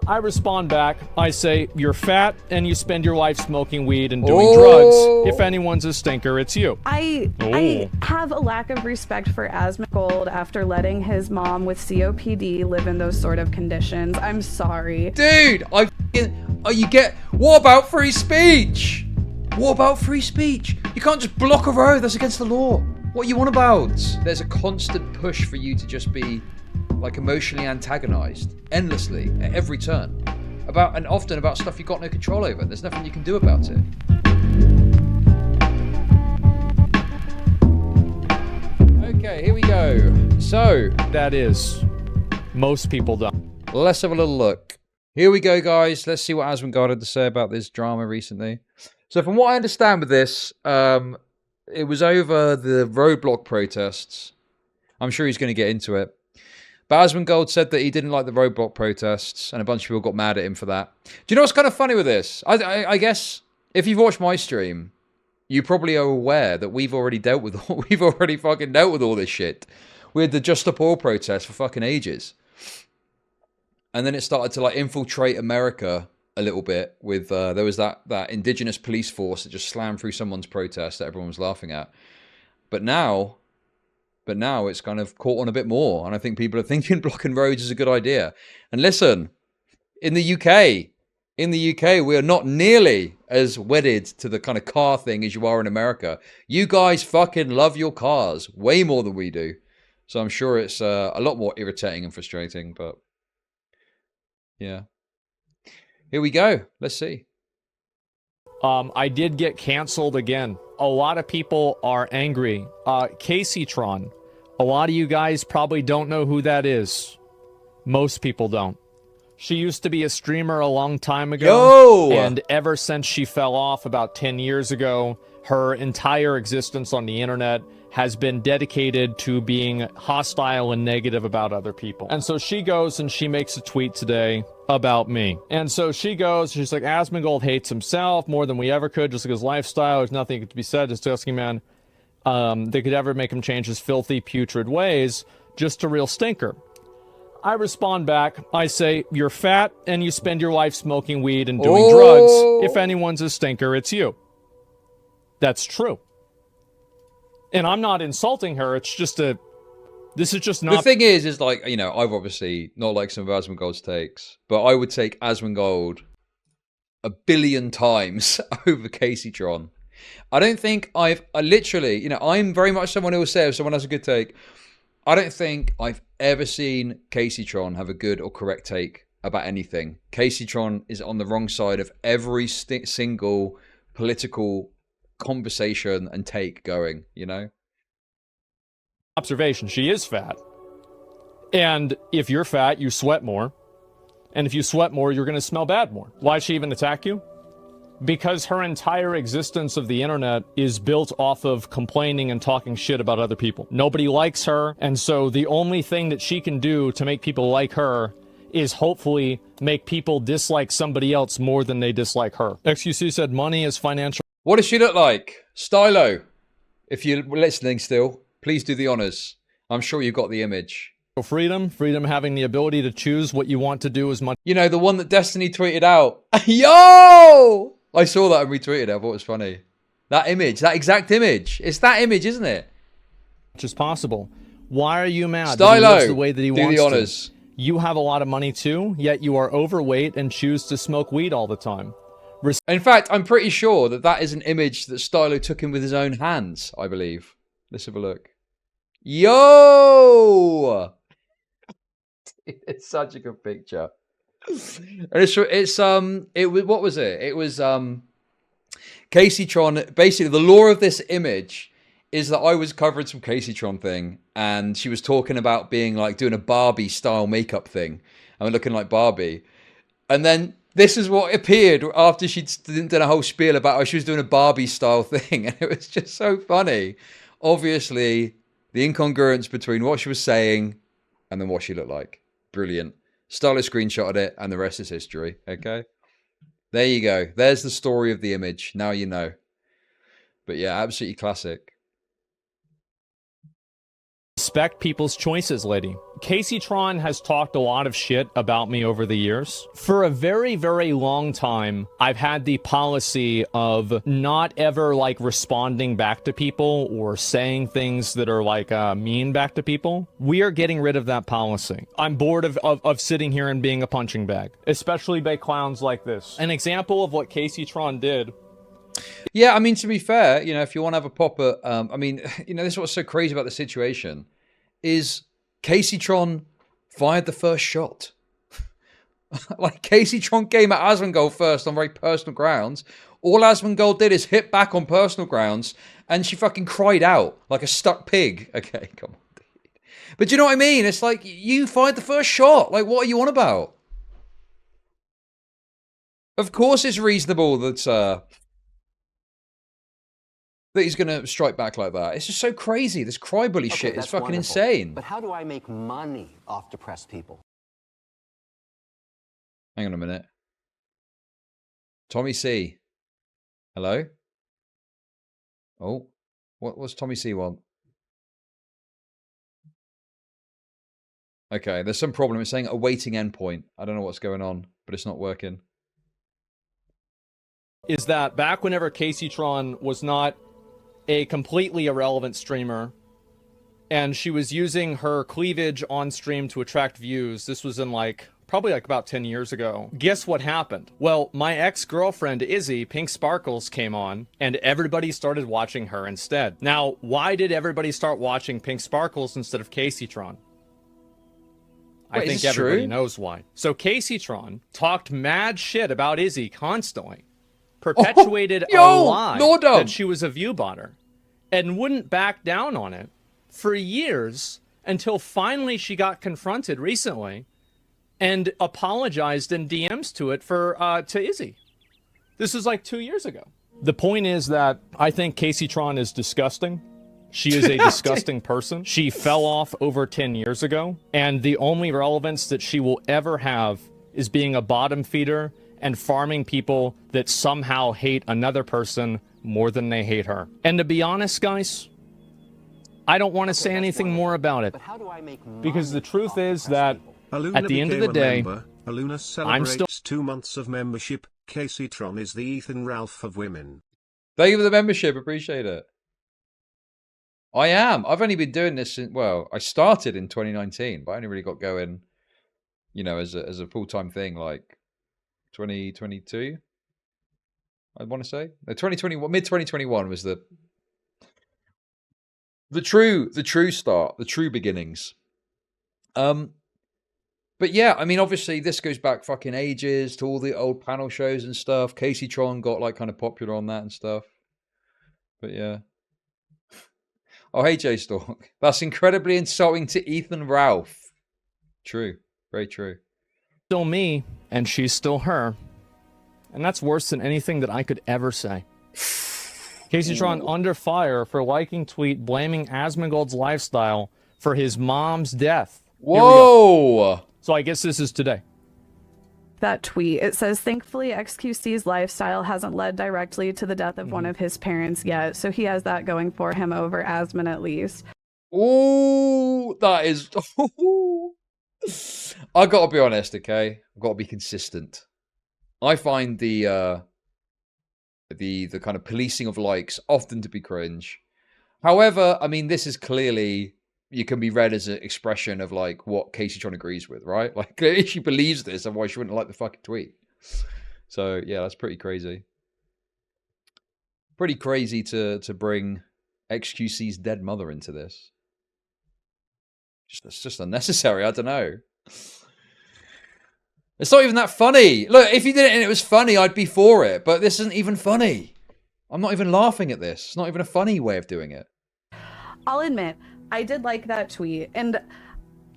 I respond back. I say, you're fat and you spend your life smoking weed and doing drugs. If anyone's a stinker, it's you. I have a lack of respect for Asmongold after letting his mom with COPD live in those sort of conditions. I'm sorry. Dude, what about free speech? What about free speech? You can't just block a road, that's against the law. What are you on about? There's a constant push for you to just be like emotionally antagonized endlessly at every turn and often about stuff you've got no control over. There's nothing you can do about it. Okay, here we go. So that is, most people don't. Let's have a little look. Here we go, guys. Let's see what Asmongold had to say about this drama recently. So from what I understand with this, it was over the roadblock protests. I'm sure he's going to get into it. But Asmongold said that he didn't like the roadblock protests, and a bunch of people got mad at him for that. Do you know what's kind of funny with this? I guess if you've watched my stream, you probably are aware that we've already fucking dealt with all this shit. We had the Just Stop Oil protest for fucking ages. And then it started to like infiltrate America a little bit with, there was that indigenous police force that just slammed through someone's protest that everyone was laughing at. But now it's kind of caught on a bit more. And I think people are thinking blocking roads is a good idea. And listen, in the UK, we are not nearly as wedded to the kind of car thing as you are in America. You guys fucking love your cars way more than we do. So I'm sure it's a lot more irritating and frustrating, but yeah. Here we go. Let's see. I did get canceled again. A lot of people are angry. Kaceytron. A lot of you guys probably don't know who that is. Most people don't. She used to be a streamer a long time ago. And ever since she fell off about 10 years ago, her entire existence on the internet has been dedicated to being hostile and negative about other people. And so she goes and she makes a tweet today about me. And so she's like, Asmongold hates himself more than we ever could, just like his lifestyle. There's nothing to be said. Disgusting man. They could ever make him change his filthy, putrid ways. Just a real stinker. I respond back. I say, you're fat and you spend your life smoking weed and doing drugs. If anyone's a stinker, it's you. That's true. And I'm not insulting her. It's just this is just not... The thing is like, you know, I've obviously not liked some of Asmongold's takes, but I would take Asmongold 1 billion times over Kaceytron. I don't think I literally, you know, I'm very much someone who will say if someone has a good take, I don't think I've ever seen Kaceytron have a good or correct take about anything. Kaceytron is on the wrong side of every single political conversation and take going, you know? Observation, she is fat. And if you're fat, you sweat more. And if you sweat more, you're going to smell bad more. Why'd she even attack you? Because her entire existence of the internet is built off of complaining and talking shit about other people. Nobody likes her, and so the only thing that she can do to make people like her is hopefully make people dislike somebody else more than they dislike her. XQC said money is financial. What does she look like? Stylo, if you're listening still, please do the honors. I'm sure you've got the image. Freedom having the ability to choose what you want to do as much. You know, the one that Destiny tweeted out. Yo! I saw that and retweeted it. I thought it was funny. That image, that exact image. It's that image, isn't it? Much as possible. Why are you mad? Stylo, that he lives the way that he do wants the honors. To? You have a lot of money too, yet you are overweight and choose to smoke weed all the time. In fact, I'm pretty sure that is an image that Stylo took in with his own hands, I believe. Let's have a look. Yo! It's such a good picture. And what was it? It was Kaceytron. Basically, the lore of this image is that I was covering some Kaceytron thing, and she was talking about being like doing a Barbie style makeup thing, and looking like Barbie. And then this is what appeared after she'd done a whole spiel about how she was doing a Barbie style thing, and it was just so funny. Obviously, the incongruence between what she was saying and then what she looked like. Brilliant. Stylo screenshotted it, and the rest is history. Okay? There you go. There's the story of the image. Now you know. But yeah, absolutely classic. respect people's choices, lady. Kaceytron has talked a lot of shit about me over the years. For a very, very long time, I've had the policy of not ever, like, responding back to people or saying things that are, like, mean back to people. We are getting rid of that policy. I'm bored of sitting here and being a punching bag, especially by clowns like this. An example of what Kaceytron did. Yeah, I mean, to be fair, you know, if you want to have a pop at, I mean, you know, this is what's so crazy about the situation is Kaceytron fired the first shot. Like, Kaceytron came at Asmongold first on very personal grounds. All Asmongold did is hit back on personal grounds, and she fucking cried out like a stuck pig. Okay, come on, dude. But you know what I mean? It's like, you fired the first shot. Like, what are you on about? Of course it's reasonable that he's going to strike back like that. It's just so crazy. This crybully shit is fucking insane. But how do I make money off depressed people? Hang on a minute. Tommy C. Hello? Oh, what's Tommy C want? Okay, there's some problem. It's saying awaiting endpoint. I don't know what's going on, but it's not working. Is that back whenever Kaceytron was not a completely irrelevant streamer, and she was using her cleavage on stream to attract views. This was in probably about 10 years ago. Guess what happened? Well, my ex-girlfriend Izzy, Pink Sparkles, came on, and everybody started watching her instead. Now, why did everybody start watching Pink Sparkles instead of Kaceytron? I think everybody knows why. So Kaceytron talked mad shit about Izzy constantly. Perpetuated a lie that she was a view botter, and wouldn't back down on it for years until finally she got confronted recently and apologized in DMs to it to Izzy. This was like 2 years ago. The point is that I think Kaceytron is disgusting. She is a disgusting person. She fell off over 10 years ago, and the only relevance that she will ever have is being a bottom feeder and farming people that somehow hate another person more than they hate her. And to be honest, guys, I don't want to say anything more about it. Because the truth is that at the end of the day, I'm still 2 months of membership. Kaceytron is the Ethan Ralph of women. Thank you for the membership. Appreciate it. I am. I've only been doing this since, well, I started in 2019, but I only really got going, you know, as a full-time thing, like 2022, I want to say. No, 2021, mid-2021 was the true start, the true beginnings. But yeah, I mean, obviously this goes back fucking ages to all the old panel shows and stuff. Kaceytron got like kind of popular on that and stuff. But yeah. Oh, hey, J-Stalk. That's incredibly insulting to Ethan Ralph. True. Very true. Still me, and she's still her. And that's worse than anything that I could ever say. Kaceytron under fire for liking tweet blaming Asmongold's lifestyle for his mom's death. Whoa! So I guess this is today. That tweet, it says, thankfully XQC's lifestyle hasn't led directly to the death of one of his parents yet, so he has that going for him over Asmon at least. Ooh, that is... I gotta be honest, okay? I've got to be consistent. I find the kind of policing of likes often to be cringe. However, I mean, this is clearly... You can be read as an expression of like what Kaceytron agrees with, right? Like clearly she believes this, otherwise she wouldn't like the fucking tweet. So yeah, that's pretty crazy. Pretty crazy to bring XQC's dead mother into this. It's just unnecessary. I don't know. It's not even that funny. Look, if you did it and it was funny, I'd be for it. But this isn't even funny. I'm not even laughing at this. It's not even a funny way of doing it. I'll admit, I did like that tweet, and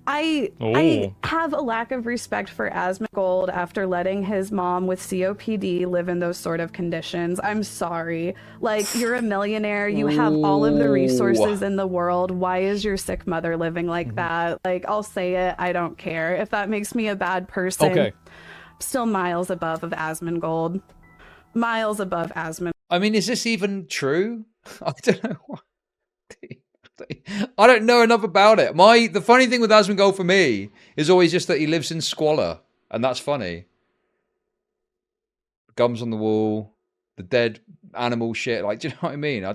I have a lack of respect for Asmongold after letting his mom with COPD live in those sort of conditions. I'm sorry. Like, you're a millionaire, you have all of the resources in the world. Why is your sick mother living like that? Like, I'll say it, I don't care. If that makes me a bad person, okay. Still miles above of Asmongold. Miles above Asmon. I mean, is this even true? I don't know. I don't know enough about it. The funny thing with Asmongold for me is always just that he lives in squalor, and that's funny. Gums on the wall, the dead animal shit. Like, do you know what I mean?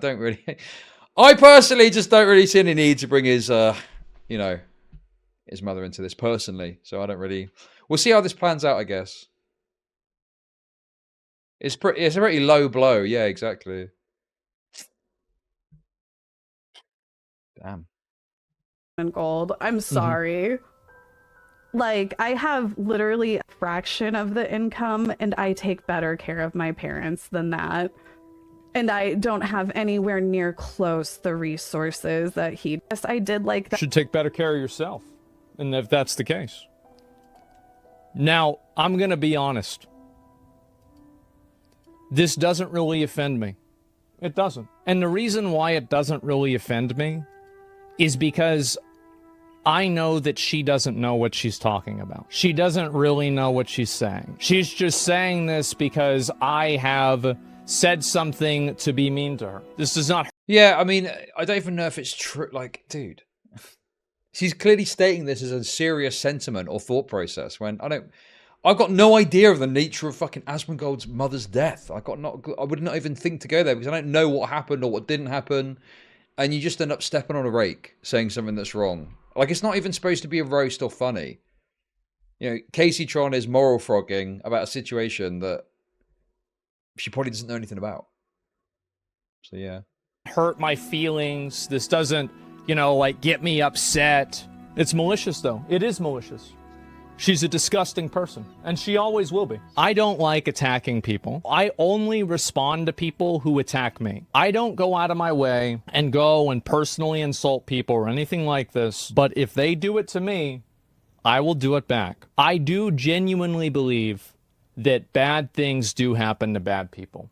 I personally just don't really see any need to bring his, you know, his mother into this personally. So I don't really. We'll see how this plans out, I guess. It's a pretty low blow. Yeah, exactly. Damn. Gold. I'm sorry. Like, I have literally a fraction of the income, and I take better care of my parents than that. And I don't have anywhere near close the resources that he does. I did like that. Should take better care of yourself, and if that's the case. Now, I'm gonna be honest. This doesn't really offend me. It doesn't. And the reason why it doesn't really offend me is because I know that she doesn't know what she's talking about. She doesn't really know what she's saying. She's just saying this because I have said something to be mean to her. This does not. Yeah, I mean, I don't even know if it's true. Like, dude, she's clearly stating this as a serious sentiment or thought process when I've got no idea of the nature of fucking Asmongold's mother's death. I would not even think to go there because I don't know what happened or what didn't happen. And you just end up stepping on a rake, saying something that's wrong. Like, it's not even supposed to be a roast or funny. You know, Kaceytron is moral frogging about a situation that she probably doesn't know anything about. So, yeah. Hurt my feelings. This doesn't, you know, like, get me upset. It's malicious, though. It is malicious. She's a disgusting person, and she always will be. I don't like attacking people. I only respond to people who attack me. I don't go out of my way and go and personally insult people or anything like this, but if they do it to me, I will do it back. I do genuinely believe that bad things do happen to bad people.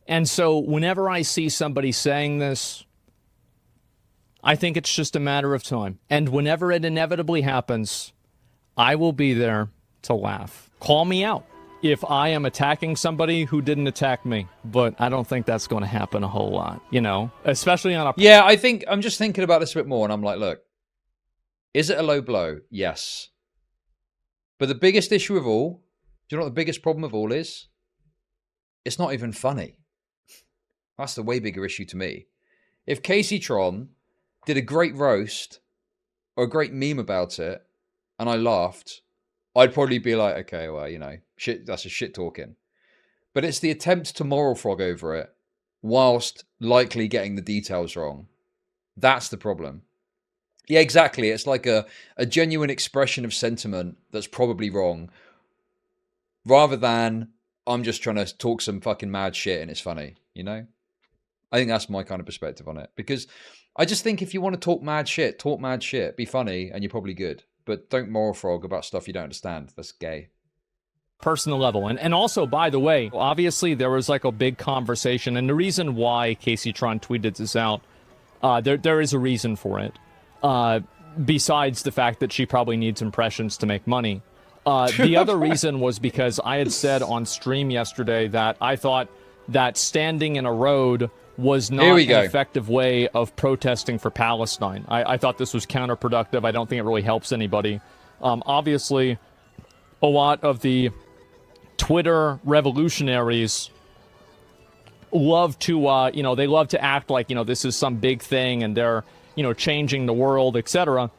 And so whenever I see somebody saying this, I think it's just a matter of time. And whenever it inevitably happens, I will be there to laugh. Call me out if I am attacking somebody who didn't attack me. But I don't think that's going to happen a whole lot, you know? Especially on a... Yeah, I'm just thinking about this a bit more, and I'm like, look, is it a low blow? Yes. But the biggest issue of all, do you know what the biggest problem of all is? It's not even funny. That's the way bigger issue to me. If Kaceytron did a great roast or a great meme about it, and I laughed, I'd probably be like, okay, well, you know, shit, that's a shit talking. But it's the attempt to moral frog over it, whilst likely getting the details wrong. That's the problem. Yeah, exactly. It's like a genuine expression of sentiment that's probably wrong, rather than I'm just trying to talk some fucking mad shit and it's funny, you know? I think that's my kind of perspective on it. Because I just think if you want to talk mad shit, be funny, and you're probably good. But don't moral frog about stuff you don't understand. That's gay. Personal level. And also, by the way, obviously there was like a big conversation, and the reason why Kaceytron tweeted this out, there is a reason for it. Besides the fact that she probably needs impressions to make money. The other reason was because I had said on stream yesterday that I thought that standing in a road was not an effective way of protesting for Palestine. I thought this was counterproductive. I don't think it really helps anybody. Obviously, a lot of the Twitter revolutionaries love to, they love to act like, this is some big thing and they're, changing the world, etc.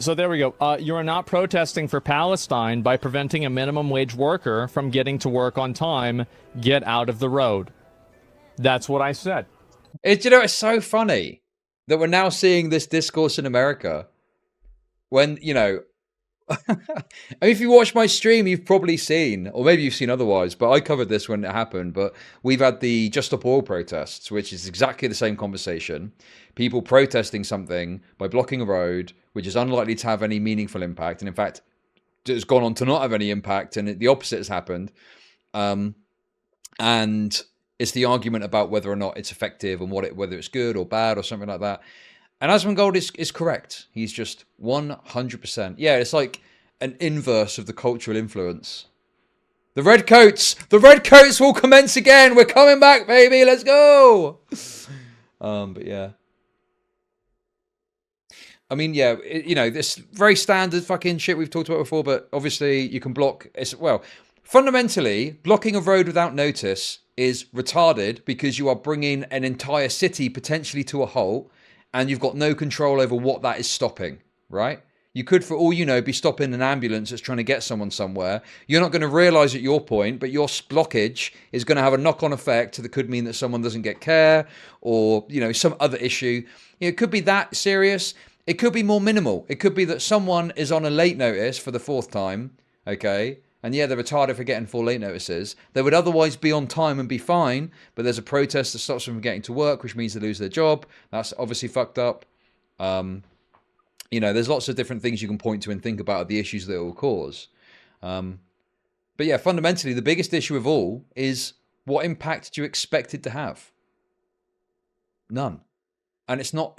So there we go. You are not protesting for Palestine by preventing a minimum wage worker from getting to work on time. Get out of the road. That's what I said. It's so funny that we're now seeing this discourse in America when, I mean, if you watch my stream, you've probably seen, or maybe you've seen otherwise, but I covered this when it happened, but we've had the Just Stop Oil protests, which is exactly the same conversation. People protesting something by blocking a road, which is unlikely to have any meaningful impact. And in fact, it's gone on to not have any impact, and the opposite has happened. And it's the argument about whether or not it's effective and whether it's good or bad or something like that. And Asmongold is correct. He's just 100%. Yeah, it's like an inverse of the cultural influence. The red coats will commence again. We're coming back, baby. Let's go. But yeah. I mean, yeah, you know, this very standard fucking shit we've talked about before, but obviously you can block, well, fundamentally, blocking a road without notice is retarded because you are bringing an entire city potentially to a halt and you've got no control over what that is stopping, right? You could, for all you know, be stopping an ambulance that's trying to get someone somewhere. You're not going to realize at your point, but your blockage is going to have a knock-on effect that could mean that someone doesn't get care or, you know, some other issue. You know, it could be that serious. It could be more minimal. It could be that someone is on a late notice for the 4th time, okay? And yeah, they're retarded for getting 4 late notices. They would otherwise be on time and be fine, but there's a protest that stops them from getting to work, which means they lose their job. That's obviously fucked up. You know, there's lots of different things you can point to and think about the issues that it will cause. But yeah, fundamentally, the biggest issue of all is what impact do you expect it to have? None. And it's not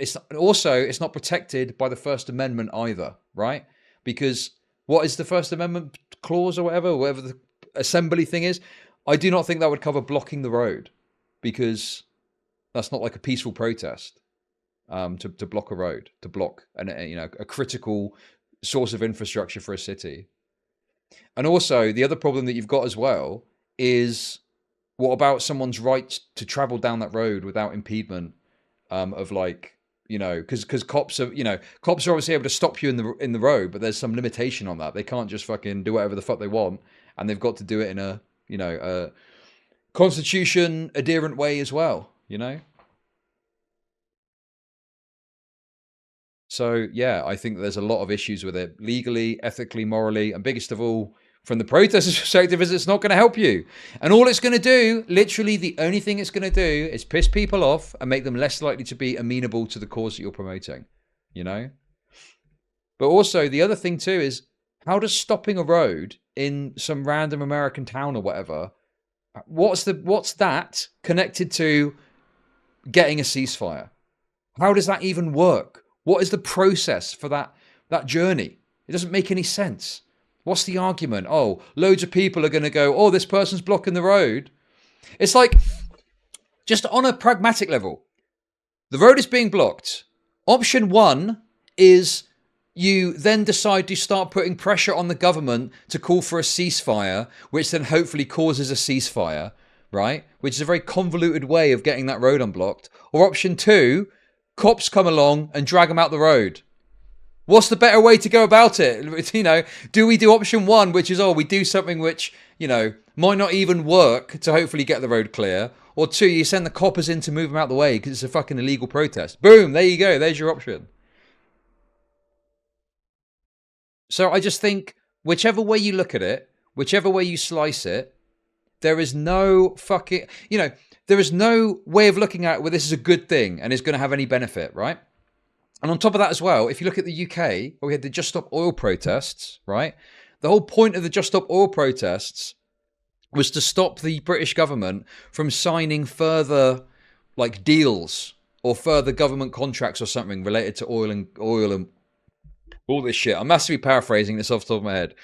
protected by the First Amendment either, right? Because what is the First Amendment clause or whatever the assembly thing is? I do not think that would cover blocking the road because that's not like a peaceful protest. To block a road, to block a critical source of infrastructure for a city. And also the other problem that you've got as well is what about someone's right to travel down that road without impediment of like, you know, because cops are obviously able to stop you in the road, but there's some limitation on that. They can't just fucking do whatever the fuck they want, and they've got to do it in a, you know, a constitution adherent way as well, you know. So, yeah, I think there's a lot of issues with it, legally, ethically, morally, and biggest of all, from the protesters' perspective, is it's not going to help you. And all it's going to do, literally the only thing it's going to do is piss people off and make them less likely to be amenable to the cause that you're promoting, you know? But also, the other thing too is, how does stopping a road in some random American town or whatever, what's that connected to getting a ceasefire? How does that even work? What is the process for that journey? It doesn't make any sense. What's the argument? Oh, loads of people are going to go, oh, this person's blocking the road. It's like, just on a pragmatic level, the road is being blocked. Option 1 is you then decide to start putting pressure on the government to call for a ceasefire, which then hopefully causes a ceasefire, right? Which is a very convoluted way of getting that road unblocked. Or option 2, cops come along and drag them out the road. What's the better way to go about it? You know, do we do option 1, which is, oh, we do something which, you know, might not even work to hopefully get the road clear? Or 2, you send the coppers in to move them out the way because it's a fucking illegal protest. Boom, there you go. There's your option. So I just think whichever way you look at it, whichever way you slice it, there is no fucking, you know, there is no way of looking at it where this is a good thing and is going to have any benefit, right? And on top of that as well, if you look at the UK, where we had the Just Stop Oil protests, right? The whole point of the Just Stop Oil protests was to stop the British government from signing further, like, deals or further government contracts or something related to oil and all this shit. I'm massively paraphrasing this off the top of my head.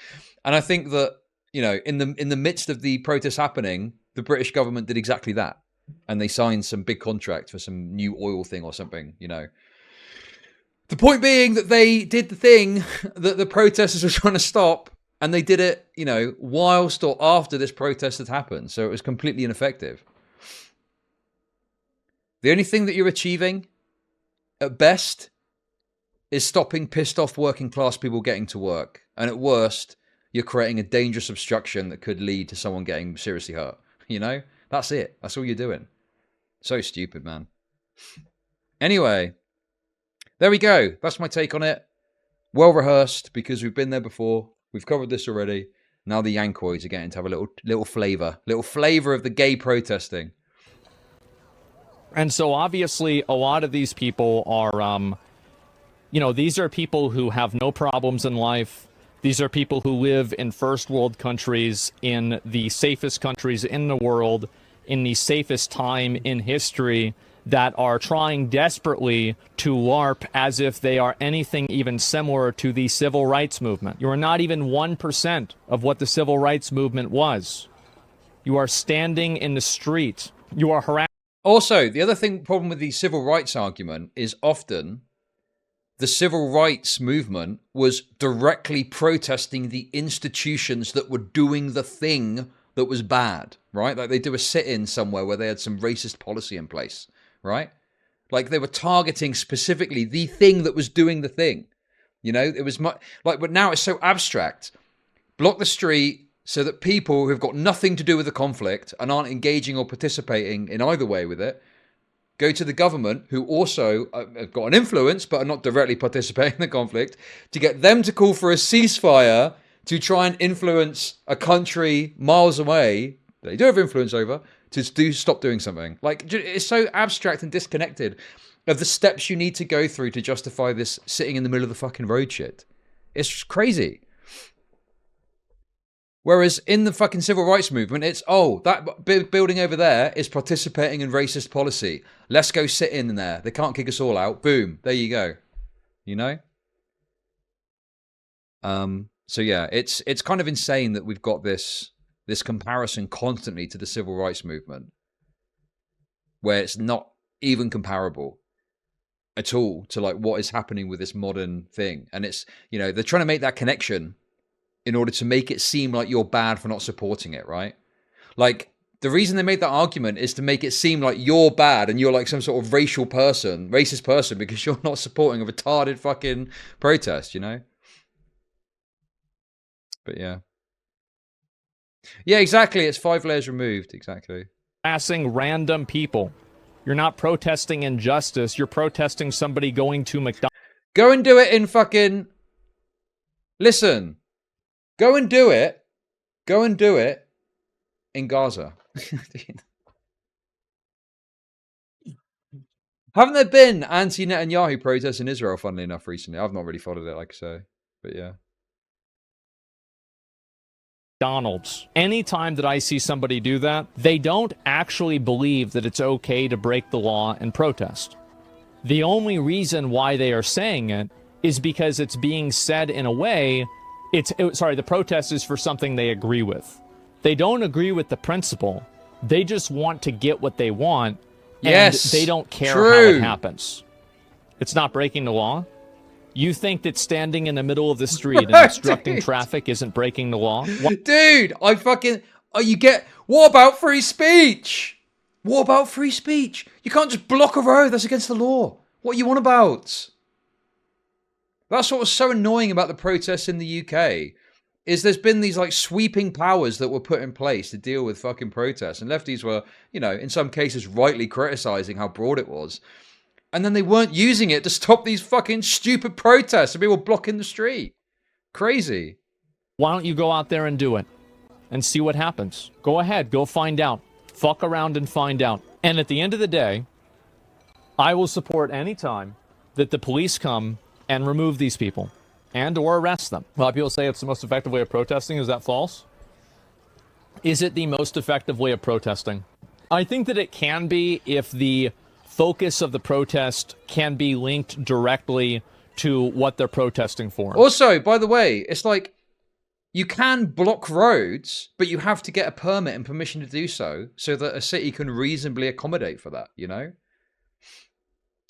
And I think that, you know, in the midst of the protests happening, the British government did exactly that. And they signed some big contract for some new oil thing or something, you know. The point being that they did the thing that the protesters were trying to stop, and they did it, you know, whilst or after this protest had happened. So it was completely ineffective. The only thing that you're achieving, at best, is stopping pissed off working class people getting to work. And at worst, you're creating a dangerous obstruction that could lead to someone getting seriously hurt, you know? That's it. That's all you're doing. So stupid, man. Anyway, there we go. That's my take on it. Well rehearsed because we've been there before. We've covered this already. Now the Yankoids are getting to have a little flavor of the gay protesting. And so obviously a lot of these people are, you know, these are people who have no problems in life. These are people who live in first world countries, in the safest countries in the world, in the safest time in history, that are trying desperately to LARP as if they are anything even similar to the civil rights movement. You are not even 1% of what the civil rights movement was. You are standing in the street. You are harassing. Also, the other problem with the civil rights argument is often the civil rights movement was directly protesting the institutions that were doing the thing that was bad, right? Like they do a sit-in somewhere where they had some racist policy in place, right? Like they were targeting specifically the thing that was doing the thing. You know, it was much like, but now it's so abstract. Block the street so that people who've got nothing to do with the conflict and aren't engaging or participating in either way with it go to the government, who also have got an influence but are not directly participating in the conflict, to get them to call for a ceasefire to try and influence a country miles away that they do have influence over to stop doing something. Like, it's so abstract and disconnected of the steps you need to go through to justify this sitting in the middle of the fucking road shit. It's just crazy. Whereas in the fucking civil rights movement, it's, oh, that building over there is participating in racist policy. Let's go sit in there. They can't kick us all out. Boom. There you go. You know? So yeah, it's kind of insane that we've got this comparison constantly to the civil rights movement, where it's not even comparable at all to like what is happening with this modern thing. And it's, you know, they're trying to make that connection in order to make it seem like you're bad for not supporting it, right? Like, the reason they made that argument is to make it seem like you're bad and you're like some sort of racist person because you're not supporting a retarded fucking protest, you know? But yeah. Yeah, exactly. It's 5 layers removed. Exactly. Harassing random people. You're not protesting injustice. You're protesting somebody going to McDonald's. Go and do it in fucking... Listen. Go and do it. Go and do it in Gaza. Haven't there been anti-Netanyahu protests in Israel, funnily enough, recently? I've not really followed it, like I say. But yeah. McDonald's. Anytime that I see somebody do that, they don't actually believe that it's okay to break the law and protest. The only reason why they are saying it is because it's being said in a way... the protest is for something they agree with. They don't agree with the principle. They just want to get what they want. Yes, and they don't care true. How it happens. It's not breaking the law. You think that standing in the middle of the street and obstructing traffic isn't breaking the law? Dude, what about free speech? What about free speech? You can't just block a road. That's against the law. What are you on about? That's what was so annoying about the protests in the UK, is there's been these like sweeping powers that were put in place to deal with fucking protests. And lefties were, you know, in some cases rightly criticizing how broad it was. And then they weren't using it to stop these fucking stupid protests and people blocking the street. Crazy. Why don't you go out there and do it and see what happens? Go ahead, go find out. Fuck around and find out. And at the end of the day, I will support any time that the police come and remove these people and or arrest them. A lot of people say it's the most effective way of protesting. Is that false? Is it the most effective way of protesting? I think that it can be if the focus of the protest can be linked directly to what they're protesting for. Also, by the way, it's like you can block roads, but you have to get a permit and permission to do so that a city can reasonably accommodate for that, you know?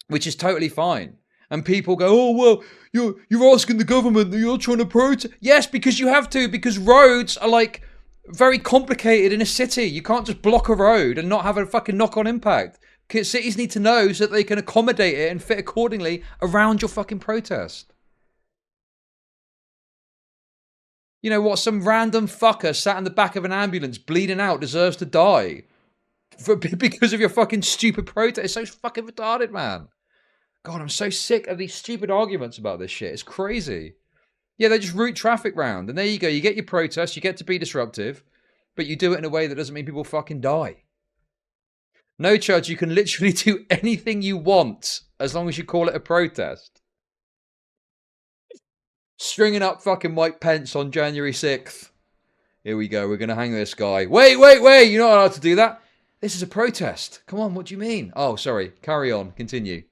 Which is totally fine. And people go, oh, well, you're asking the government that you're trying to protest. Yes, because you have to, because roads are like very complicated in a city. You can't just block a road and not have a fucking knock-on impact. Cities need to know so that they can accommodate it and fit accordingly around your fucking protest. You know what? Some random fucker sat in the back of an ambulance bleeding out deserves to die because of your fucking stupid protest. It's so fucking retarded, man. God, I'm so sick of these stupid arguments about this shit. It's crazy. Yeah, they just route traffic round. And there you go. You get your protest. You get to be disruptive. But you do it in a way that doesn't mean people fucking die. No, Chud, you can literally do anything you want as long as you call it a protest. Stringing up fucking Mike Pence on January 6th. Here we go. We're going to hang this guy. Wait. You're not allowed to do that. This is a protest. Come on, what do you mean? Oh, sorry. Carry on. Continue.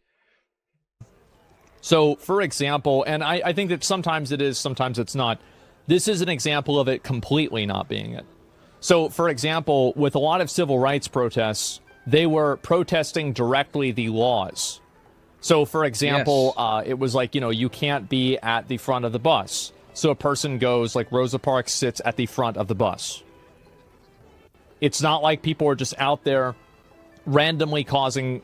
So, for example, and I think that sometimes it is, sometimes it's not. This is an example of it completely not being it. So, for example, with a lot of civil rights protests, they were protesting directly the laws. So, for example, Yes. it was like, you can't be at the front of the bus. So a person goes, like, Rosa Parks sits at the front of the bus. It's not like people are just out there randomly causing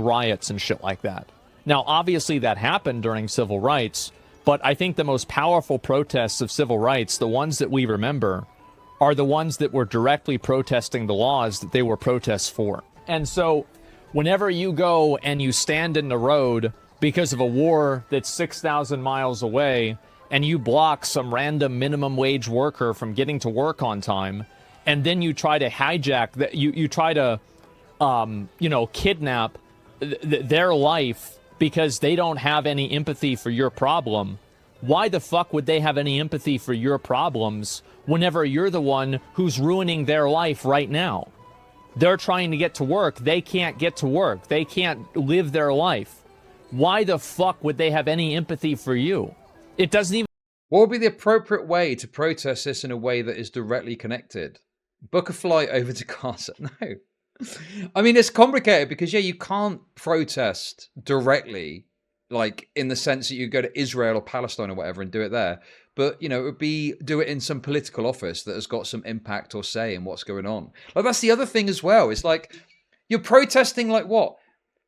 riots and shit like that. Now, obviously, that happened during civil rights, but I think the most powerful protests of civil rights, the ones that we remember, are the ones that were directly protesting the laws that they were protests for. And so, whenever you go and you stand in the road because of a war that's 6,000 miles away, and you block some random minimum wage worker from getting to work on time, and then you try to hijack that, you try to, kidnap their life because they don't have any empathy for your problem. Why the fuck would they have any empathy for your problems whenever you're the one who's ruining their life right now? They're trying to get to work. They can't get to work. They can't live their life. Why the fuck would they have any empathy for you? It doesn't even... What would be the appropriate way to protest this in a way that is directly connected? Book a flight over to Gaza? No. I mean, it's complicated because, yeah, you can't protest directly, like, in the sense that you go to Israel or Palestine or whatever and do it there. But, it would be do it in some political office that has got some impact or say in what's going on. Like, that's the other thing as well. It's like, you're protesting, like, what?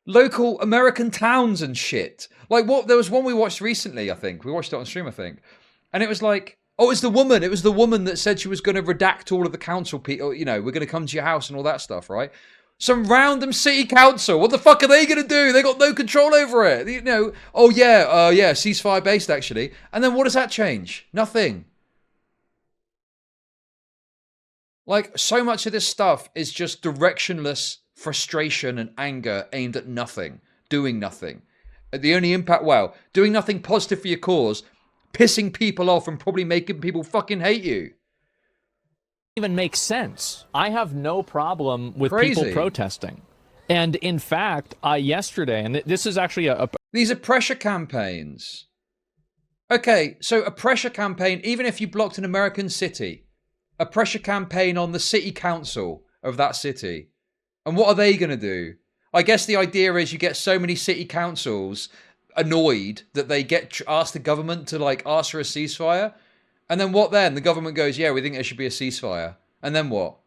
Local American towns and shit. Like, what? There was one we watched recently, I think. We watched it on stream, I think. And it was like, oh, it's the woman. It was the woman that said she was going to redact all of the council people. We're going to come to your house and all that stuff, right? Some random city council. What the fuck are they going to do? They got no control over it. Oh yeah, ceasefire based actually. And then what does that change? Nothing. Like, so much of this stuff is just directionless frustration and anger aimed at nothing, doing nothing. The only impact, doing nothing positive for your cause, pissing people off and probably making people fucking hate you. Even makes sense. I have no problem with Crazy. people protesting. And in fact, yesterday, and this is actually These are pressure campaigns. Okay, so a pressure campaign, even if you blocked an American city, a pressure campaign on the city council of that city. And what are they going to do? I guess the idea is you get so many city councils annoyed that they ask the government to, like, ask for a ceasefire. And then what then? The government goes, yeah, we think there should be a ceasefire. And then what?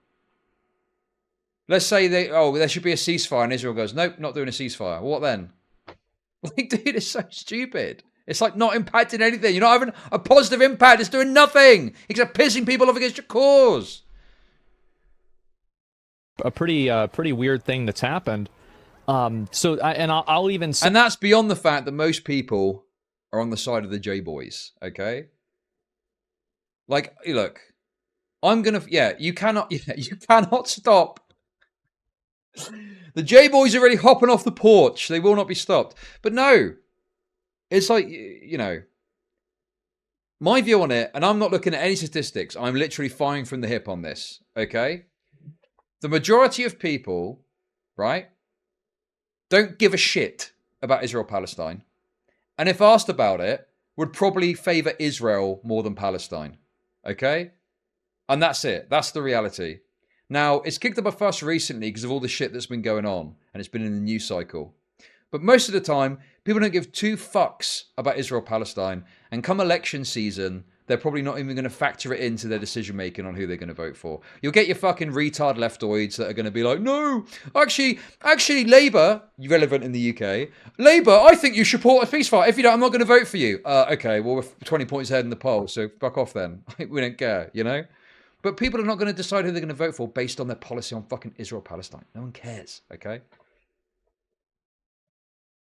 Let's say there should be a ceasefire, and Israel goes, nope, not doing a ceasefire. What then? Like, dude, it's so stupid. It's like not impacting anything. You're not having a positive impact. It's doing nothing except pissing people off against your cause. a pretty weird thing that's happened. I'll even say... And that's beyond the fact that most people are on the side of the J-boys, okay? Like, look, you cannot stop. The J-boys are already hopping off the porch. They will not be stopped. But no, it's like, my view on it, and I'm not looking at any statistics. I'm literally firing from the hip on this, okay? The majority of people, right, don't give a shit about Israel-Palestine. And if asked about it, would probably favor Israel more than Palestine. Okay? And that's it. That's the reality. Now, it's kicked up a fuss recently because of all the shit that's been going on. And it's been in the news cycle. But most of the time, people don't give two fucks about Israel-Palestine. And come election season, they're probably not even going to factor it into their decision-making on who they're going to vote for. You'll get your fucking retard leftoids that are going to be like, no, actually, Labour, relevant in the UK, Labour, I think you should support a ceasefire. If you don't, I'm not going to vote for you. Okay, well, we're 20 points ahead in the poll, so fuck off then. We don't care, But people are not going to decide who they're going to vote for based on their policy on fucking Israel-Palestine. No one cares, okay?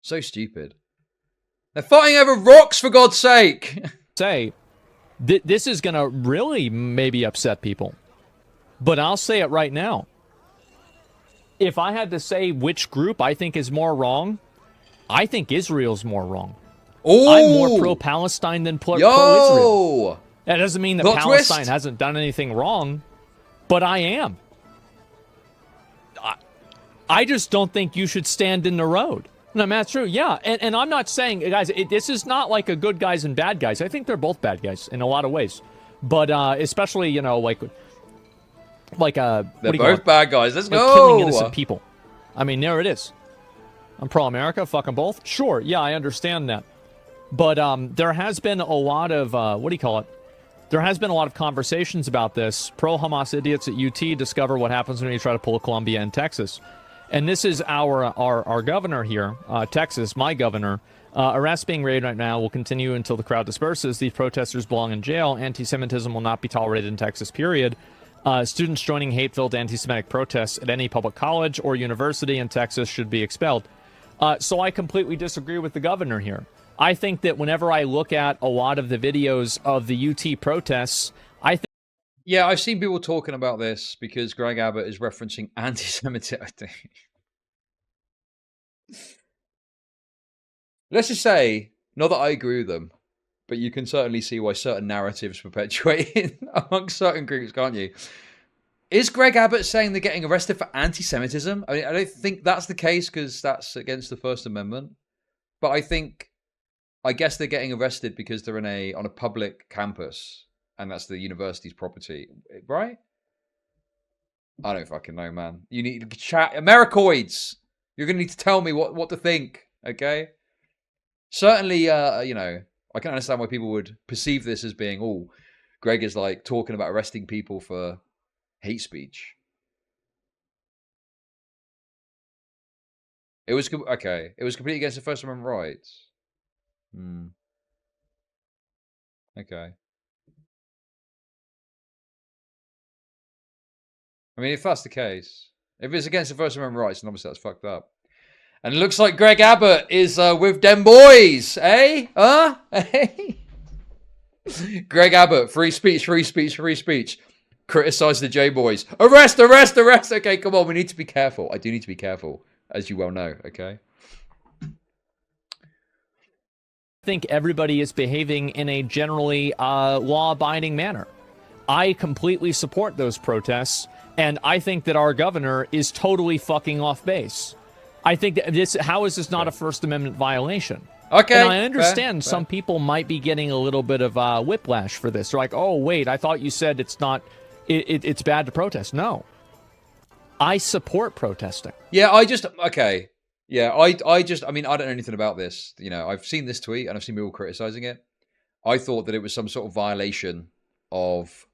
So stupid. They're fighting over rocks, for God's sake! This is going to really maybe upset people. But I'll say it right now. If I had to say which group I think is more wrong, I think Israel's more wrong. Ooh. I'm more pro-Palestine than pro-Israel. That doesn't mean that Palestine hasn't done anything wrong, but I am. I just don't think you should stand in the road. No, that's true. Yeah, and I'm not saying, guys, this is not like a good guys and bad guys. I think they're both bad guys in a lot of ways, but especially they're both bad guys. Let's go. Killing innocent people. I mean, there it is. I'm pro-America, fuck them both. Sure, yeah, I understand that. But there has been a lot of, what do you call it? There has been a lot of conversations about this. Pro-Hamas idiots at UT discover what happens when you try to pull Colombia and Texas. And this is our governor here, Texas, my governor. Arrests being raided right now will continue until the crowd disperses. These protesters belong in jail. Anti-Semitism will not be tolerated in Texas, period. Students joining hate-filled anti-Semitic protests at any public college or university in Texas should be expelled. So I completely disagree with the governor here. I think that whenever I look at a lot of the videos of the UT protests, I think... Yeah, I've seen people talking about this because Greg Abbott is referencing anti-Semitism. Let's just say, not that I agree with them, but you can certainly see why certain narratives perpetuate amongst certain groups, can't you? Is Greg Abbott saying they're getting arrested for anti-Semitism? I mean, I don't think that's the case because that's against the First Amendment. But I guess they're getting arrested because they're on a public campus, and that's the university's property, right? I don't fucking know, man. You need to chat. Americoids! You're going to need to tell me what to think, okay? Certainly, you know, I can understand why people would perceive this as being, oh, Greg is like talking about arresting people for hate speech. It was, okay, it was completely against the First Amendment rights. Okay. I mean, if that's the case, if it's against the First Amendment rights, then obviously that's fucked up. And it looks like Greg Abbott is with them boys, eh? Huh? Eh? Greg Abbott, free speech, free speech, free speech. Criticize the J-boys. Arrest, arrest, arrest. Okay, come on, we need to be careful. I do need to be careful, as you well know, okay? I think everybody is behaving in a generally law-abiding manner. I completely support those protests, and I think that our governor is totally fucking off base. I think that this, how is this not a First Amendment violation? Okay. And I understand some people might be getting a little bit of whiplash for this. They're like, oh, wait, I thought you said it's not, it's bad to protest. No. I support protesting. Yeah, okay. Yeah, I mean, I don't know anything about this. You know, I've seen this tweet and I've seen people criticizing it. I thought that it was some sort of violation of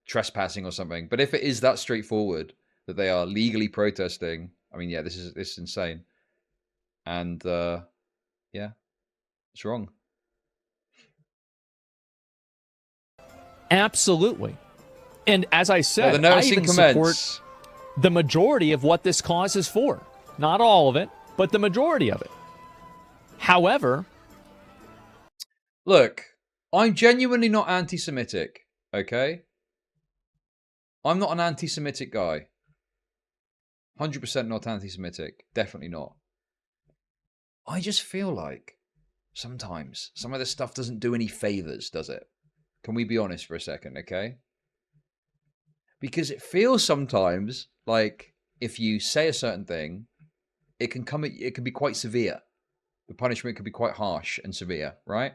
trespassing or something. But if it is that straightforward, that they are legally protesting, I mean, yeah, this is insane. And, yeah, it's wrong. Absolutely. And as I said, the noticing I even support the majority of what this cause is for. Not all of it, but the majority of it. However... Look, I'm genuinely not anti-Semitic, okay? I'm not an anti-Semitic guy. 100% not anti-Semitic. Definitely not. I just feel like sometimes some of this stuff doesn't do any favors, does it? Can we be honest for a second, okay? Because it feels sometimes like if you say a certain thing, it can be quite severe. The punishment could be quite harsh and severe, right?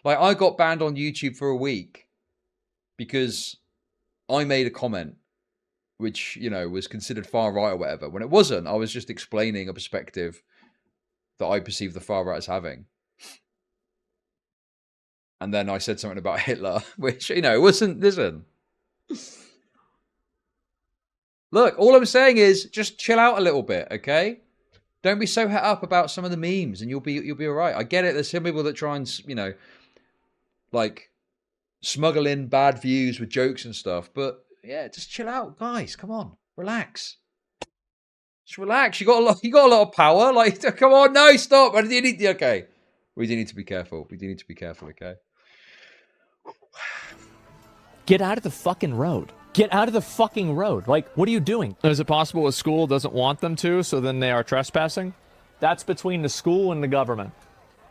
Like I got banned on YouTube for a week because I made a comment which, you know, was considered far right or whatever, when it wasn't. I was just explaining a perspective that I perceive the far right as having. And then I said something about Hitler, which, you know, it wasn't, listen. Look, all I'm saying is just chill out a little bit, okay? Don't be so het up about some of the memes and you'll be all right. I get it. There's some people that try and, you know, like smuggle in bad views with jokes and stuff, but yeah, just chill out, guys. Come on, relax. Just relax. You got a lot of power. Like, come on, no, stop. Okay, we do need to be careful. We do need to be careful. Okay. Get out of the fucking road. Get out of the fucking road. Like, what are you doing? Is it possible a school doesn't want them to, so then they are trespassing? That's between the school and the government.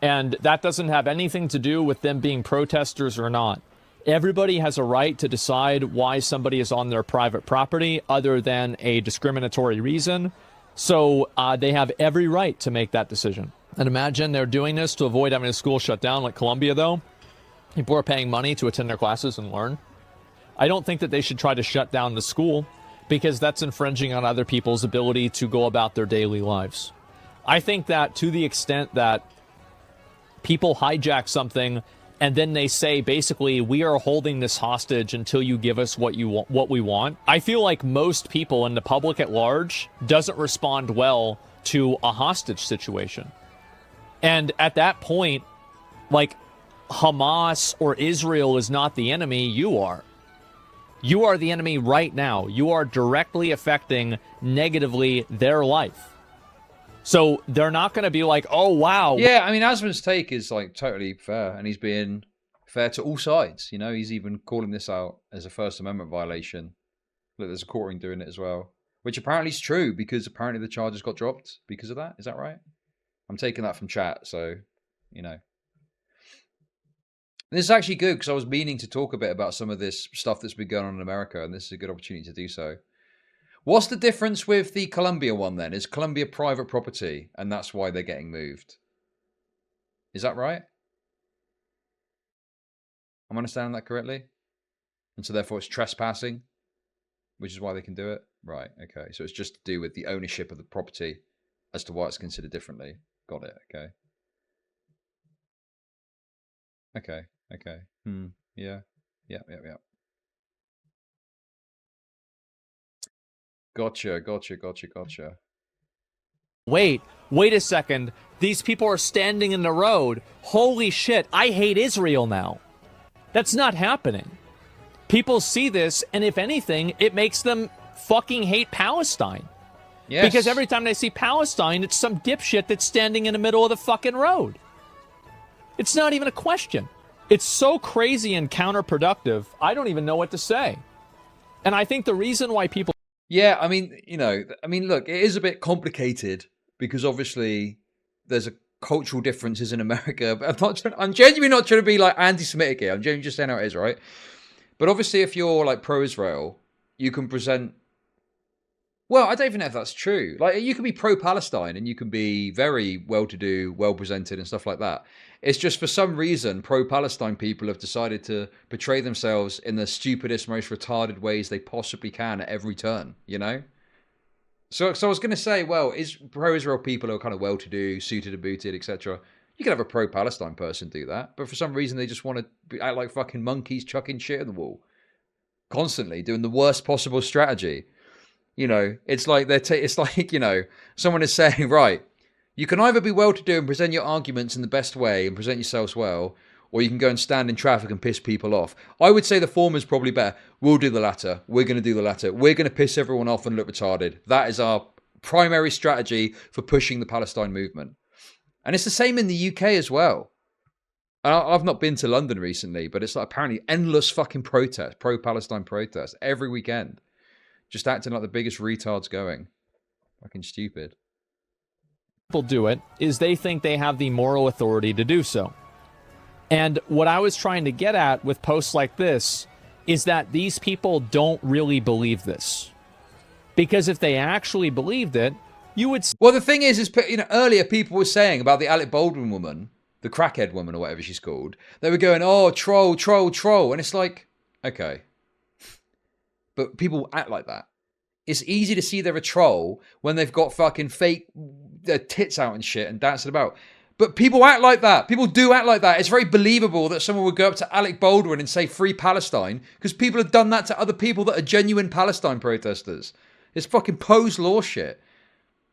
And that doesn't have anything to do with them being protesters or not. Everybody has a right to decide why somebody is on their private property other than a discriminatory reason. So they have every right to make that decision. And imagine they're doing this to avoid having a school shut down like Columbia, though. People are paying money to attend their classes and learn. I don't think that they should try to shut down the school because that's infringing on other people's ability to go about their daily lives. I think that to the extent that people hijack something and then they say, basically, we are holding this hostage until you give us what you want, what we want. I feel like most people in the public at large doesn't respond well to a hostage situation. And at that point, like, Hamas or Israel is not the enemy, you are. You are the enemy right now. You are directly affecting negatively their life. So they're not going to be like, oh, wow. Yeah, I mean, Asmon's take is like totally fair, and he's being fair to all sides. You know, he's even calling this out as a First Amendment violation. Look, there's a courting doing it as well, which apparently is true because apparently the charges got dropped because of that. Is that right? I'm taking that from chat, so, you know. This is actually good because I was meaning to talk a bit about some of this stuff that's been going on in America, and this is a good opportunity to do so. What's the difference with the Colombia one then? Is Colombia private property and that's why they're getting moved? Is that right? I'm understanding that correctly? And so therefore it's trespassing, which is why they can do it? Right, okay. So it's just to do with the ownership of the property as to why it's considered differently. Got it, okay. Okay. Yeah. Gotcha. Wait a second. These people are standing in the road. Holy shit, I hate Israel now. That's not happening. People see this, and if anything, it makes them fucking hate Palestine. Yes. Because every time they see Palestine, it's some dipshit that's standing in the middle of the fucking road. It's not even a question. It's so crazy and counterproductive, I don't even know what to say. And I think the reason why people... Yeah, I mean, you know, look, it is a bit complicated because obviously there's a cultural differences in America. But I'm genuinely not trying to be like anti-Semitic here. I'm genuinely just saying how it is, right? But obviously if you're like pro-Israel, you can present... Well, I don't even know if that's true. Like, you can be pro-Palestine and you can be very well-to-do, well-presented and stuff like that. It's just for some reason, pro-Palestine people have decided to portray themselves in the stupidest, most retarded ways they possibly can at every turn, you know? So I was going to say, well, pro-Israel people are kind of well-to-do, suited and booted, etc. You can have a pro-Palestine person do that, but for some reason they just want to act like fucking monkeys chucking shit at the wall. Constantly doing the worst possible strategy. You know, it's like it's like, you know, someone is saying, right, you can either be well-to-do and present your arguments in the best way and present yourselves well, or you can go and stand in traffic and piss people off. I would say the former is probably better. We'll do the latter. We're going to do the latter. We're going to piss everyone off and look retarded. That is our primary strategy for pushing the Palestine movement. And it's the same in the UK as well. I've not been to London recently, but it's like apparently endless fucking protests, pro-Palestine protests every weekend. Just acting like the biggest retards going. Fucking stupid. People do it is they think they have the moral authority to do so. And what I was trying to get at with posts like this is that these people don't really believe this. Because if they actually believed it, you would... Well, the thing is, you know, earlier people were saying about the Alec Baldwin woman, the crackhead woman or whatever she's called, they were going, oh, troll. And it's like, okay. But people act like that. It's easy to see they're a troll when they've got fucking fake their tits out and shit and dancing about. But people act like that. People do act like that. It's very believable that someone would go up to Alec Baldwin and say free Palestine because people have done that to other people that are genuine Palestine protesters. It's fucking Poe's law shit.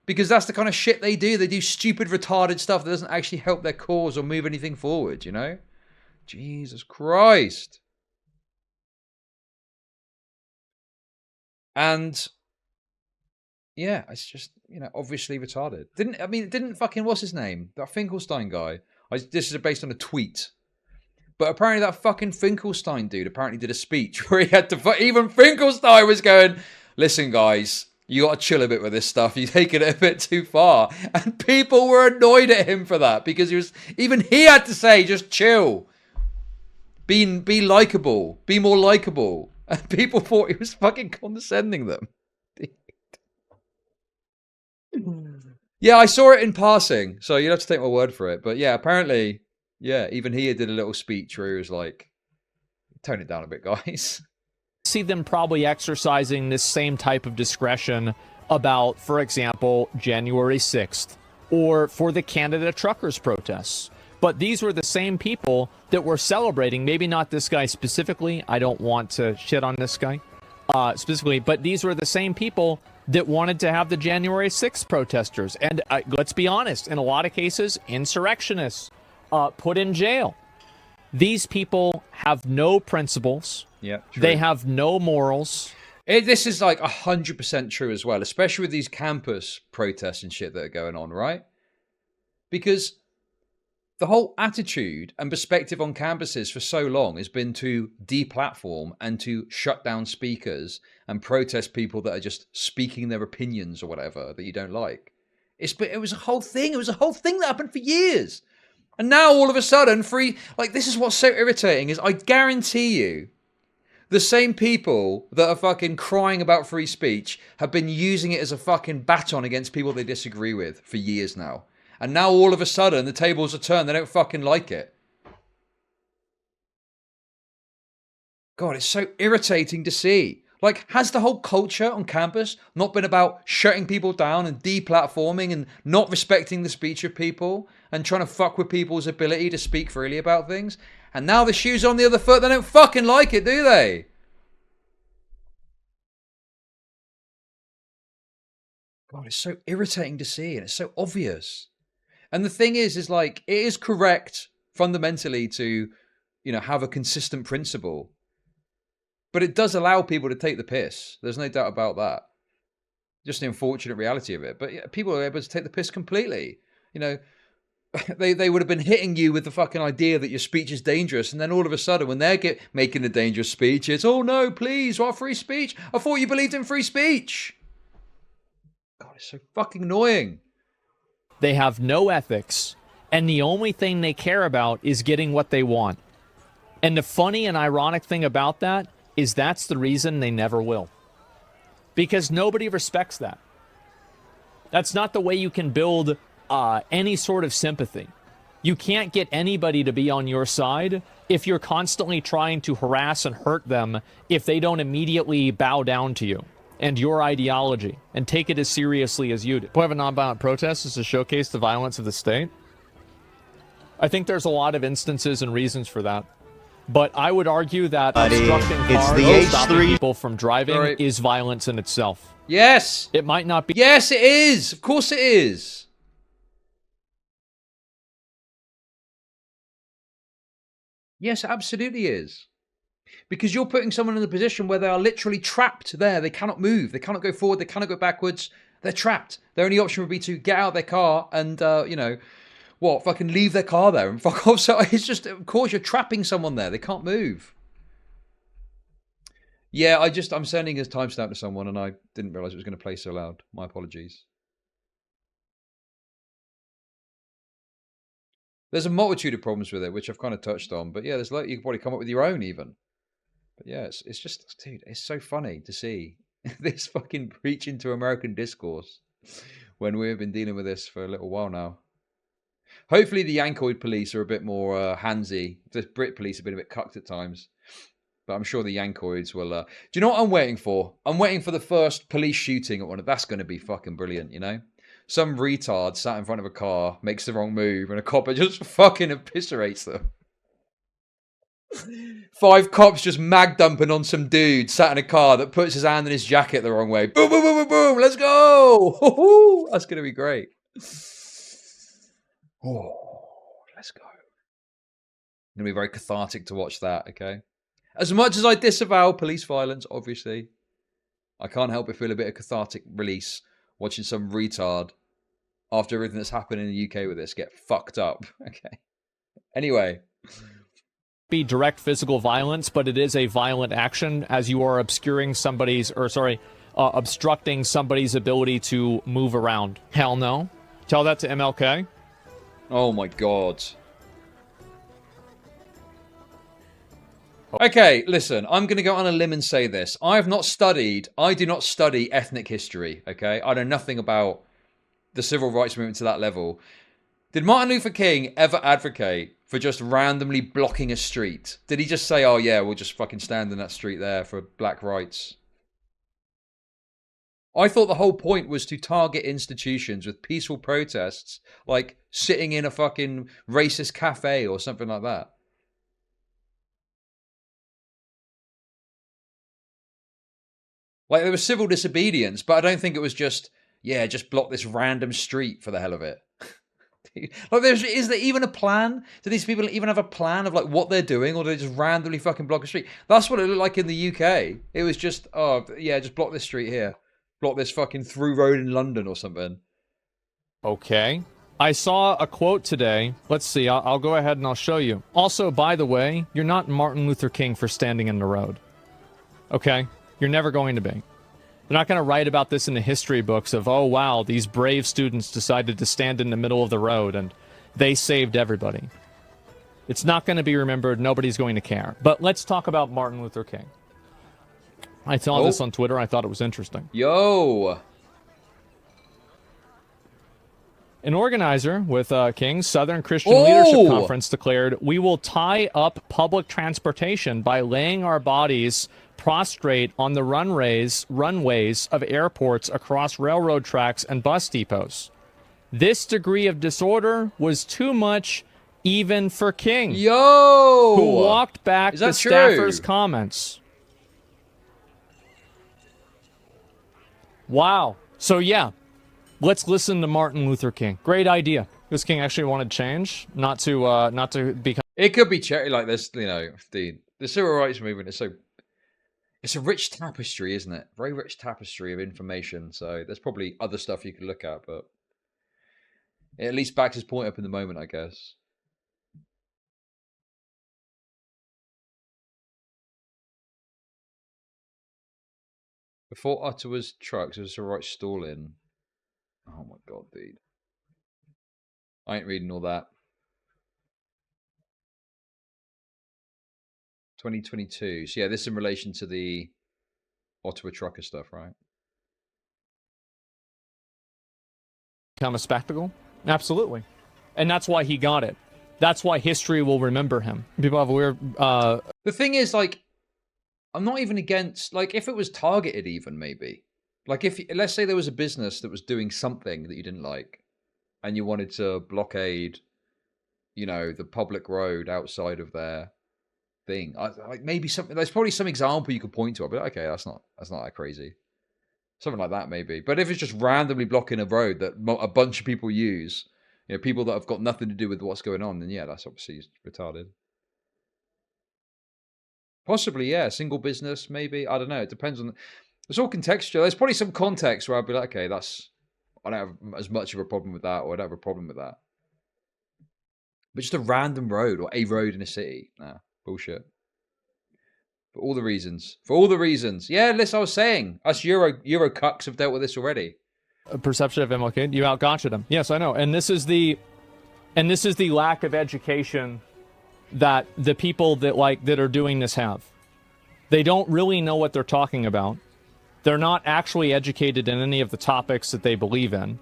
Because that's the kind of shit they do. They do stupid, retarded stuff that doesn't actually help their cause or move anything forward, you know? Jesus Christ. And yeah, it's just, you know, obviously retarded. Didn't fucking, what's his name? That Finkelstein guy. This is based on a tweet. But apparently that fucking Finkelstein dude apparently did a speech where he had to, even Finkelstein was going, listen guys, you got to chill a bit with this stuff. You're taking it a bit too far. And people were annoyed at him for that because even he had to say, just chill. Be likable. Be more likable. And people thought he was fucking condescending them. Yeah, I saw it in passing, so you'll have to take my word for it. But yeah, apparently, yeah, even he did a little speech where he was like, tone it down a bit, guys. See them probably exercising this same type of discretion about, for example, January 6th or for the Canada truckers protests. But these were the same people that were celebrating, maybe not this guy specifically. I don't want to shit on this guy specifically, but these were the same people that wanted to have the January 6th protesters. And let's be honest, in a lot of cases, insurrectionists put in jail. These people have no principles. Yeah, they have no morals. This is like 100% true as well, especially with these campus protests and shit that are going on, right? Because the whole attitude and perspective on campuses for so long has been to deplatform and to shut down speakers and protest people that are just speaking their opinions or whatever that you don't like. It was a whole thing. It was a whole thing that happened for years. And now all of a sudden, this is what's so irritating is I guarantee you, the same people that are fucking crying about free speech have been using it as a fucking baton against people they disagree with for years now. And now all of a sudden, the tables are turned. They don't fucking like it. God, it's so irritating to see. Like, has the whole culture on campus not been about shutting people down and deplatforming and not respecting the speech of people and trying to fuck with people's ability to speak freely about things? And now the shoe's on the other foot. They don't fucking like it, do they? God, it's so irritating to see, and it's so obvious. And the thing is like, it is correct fundamentally to, have a consistent principle. But it does allow people to take the piss. There's no doubt about that. Just the unfortunate reality of it. But yeah, people are able to take the piss completely. They would have been hitting you with the fucking idea that your speech is dangerous. And then all of a sudden, when they're making a dangerous speech, it's, oh no, please, what free speech? I thought you believed in free speech. God, it's so fucking annoying. They have no ethics, and the only thing they care about is getting what they want. And the funny and ironic thing about that is that's the reason they never will. Because nobody respects that. That's not the way you can build any sort of sympathy. You can't get anybody to be on your side if you're constantly trying to harass and hurt them if they don't immediately bow down to you and your ideology and take it as seriously as you do. The point of a nonviolent protest is to showcase the violence of the state. I think there's a lot of instances and reasons for that. But I would argue that obstructing cars and stopping people from driving is violence in itself. Yes! It might not be. Yes, it is! Of course it is! Yes, it absolutely is. Because you're putting someone in a position where they are literally trapped there. They cannot move. They cannot go forward. They cannot go backwards. They're trapped. Their only option would be to get out of their car and, fucking leave their car there and fuck off. So it's just, of course, you're trapping someone there. They can't move. Yeah, I'm sending a timestamp to someone and I didn't realize it was going to play so loud. My apologies. There's a multitude of problems with it, which I've kind of touched on. But yeah, you can probably come up with your own even. But yeah, it's just, dude, it's so funny to see this fucking breach into American discourse when we've been dealing with this for a little while now. Hopefully the Yankoid police are a bit more handsy. The Brit police have been a bit cucked at times. But I'm sure the Yankoids will... Do you know what I'm waiting for? I'm waiting for the first police shooting at one of... That's going to be fucking brilliant, Some retard sat in front of a car, makes the wrong move, and a cop just fucking eviscerates them. 5 cops just mag dumping on some dude sat in a car that puts his hand in his jacket the wrong way. Boom, boom, boom, boom, boom. Let's go. That's going to be great. Oh, let's go. It's going to be very cathartic to watch that, okay? As much as I disavow police violence, obviously, I can't help but feel a bit of cathartic release watching some retard, after everything that's happened in the UK with this, get fucked up. Okay. Anyway. Be direct physical violence, but it is a violent action as you are obstructing somebody's ability to move around. Hell no. Tell that to MLK. Oh my God. Okay, listen, I'm going to go on a limb and say this. I do not study ethnic history, okay? I know nothing about the civil rights movement to that level. Did Martin Luther King ever advocate for just randomly blocking a street? Did he just say, oh yeah, we'll just fucking stand in that street there for black rights? I thought the whole point was to target institutions with peaceful protests, like sitting in a fucking racist cafe or something like that. Like, there was civil disobedience, but I don't think it was just, yeah, just block this random street for the hell of it. Like, is there even a plan? Do these people even have a plan of like what they're doing, or do they just randomly fucking block a street? That's what it looked like in the UK. It was just, oh yeah, just block this street here, block this fucking through road in London or something. Okay. I saw a quote today. Let's see. I'll go ahead and I'll show you. Also, by the way, you're not Martin Luther King for standing in the road. Okay? You're never going to be. They're not going to write about this in the history books of, oh, wow, these brave students decided to stand in the middle of the road and they saved everybody. It's not going to be remembered. Nobody's going to care. But let's talk about Martin Luther King. I saw this on Twitter. I thought it was interesting. Yo! An organizer with King's Southern Christian Leadership Conference declared, "We will tie up public transportation by laying our bodies prostrate on the runways of airports across railroad tracks and bus depots. This degree of disorder was too much even for King." Yo! Who walked back the true? staffer's comments. Wow. So yeah, let's listen to Martin Luther King. Great idea. This King actually wanted change, not to become. It could be like this, you know, the civil rights movement is so. It's a rich tapestry, isn't it? Very rich tapestry of information. So there's probably other stuff you could look at, but it at least backs his point up in the moment, I guess. Before Ottawa's trucks, it was a right stall in. Oh my god, dude. I ain't reading all that. 2022. So yeah, this is in relation to the Ottawa trucker stuff, right? Become a spectacle? Absolutely. And that's why he got it. That's why history will remember him. People have a weird... The thing is, like, I'm not even against... Like, if it was targeted even, maybe. Like, if... Let's say there was a business that was doing something that you didn't like, and you wanted to blockade, you know, the public road outside of their thing. Like, maybe something... There's probably some example you could point to. I'd be like, okay, that's not that crazy. Something like that, maybe. But if it's just randomly blocking a road that a bunch of people use, you know, people that have got nothing to do with what's going on, then yeah, that's obviously retarded. Possibly, yeah. Single business, maybe. I don't know. It depends on... It's all contextual. There's probably some context where I'd be like, okay, that's... I don't have as much of a problem with that, or I don't have a problem with that. But just a random road, or a road in a city. Nah, bullshit. For all the reasons. For all the reasons. Yeah, listen, I was saying. Us Euro cucks have dealt with this already. A perception of MLK. You outgotcha them. Yes, I know. And this is the lack of education that the people that are doing this have. They don't really know what they're talking about. They're not actually educated in any of the topics that they believe in.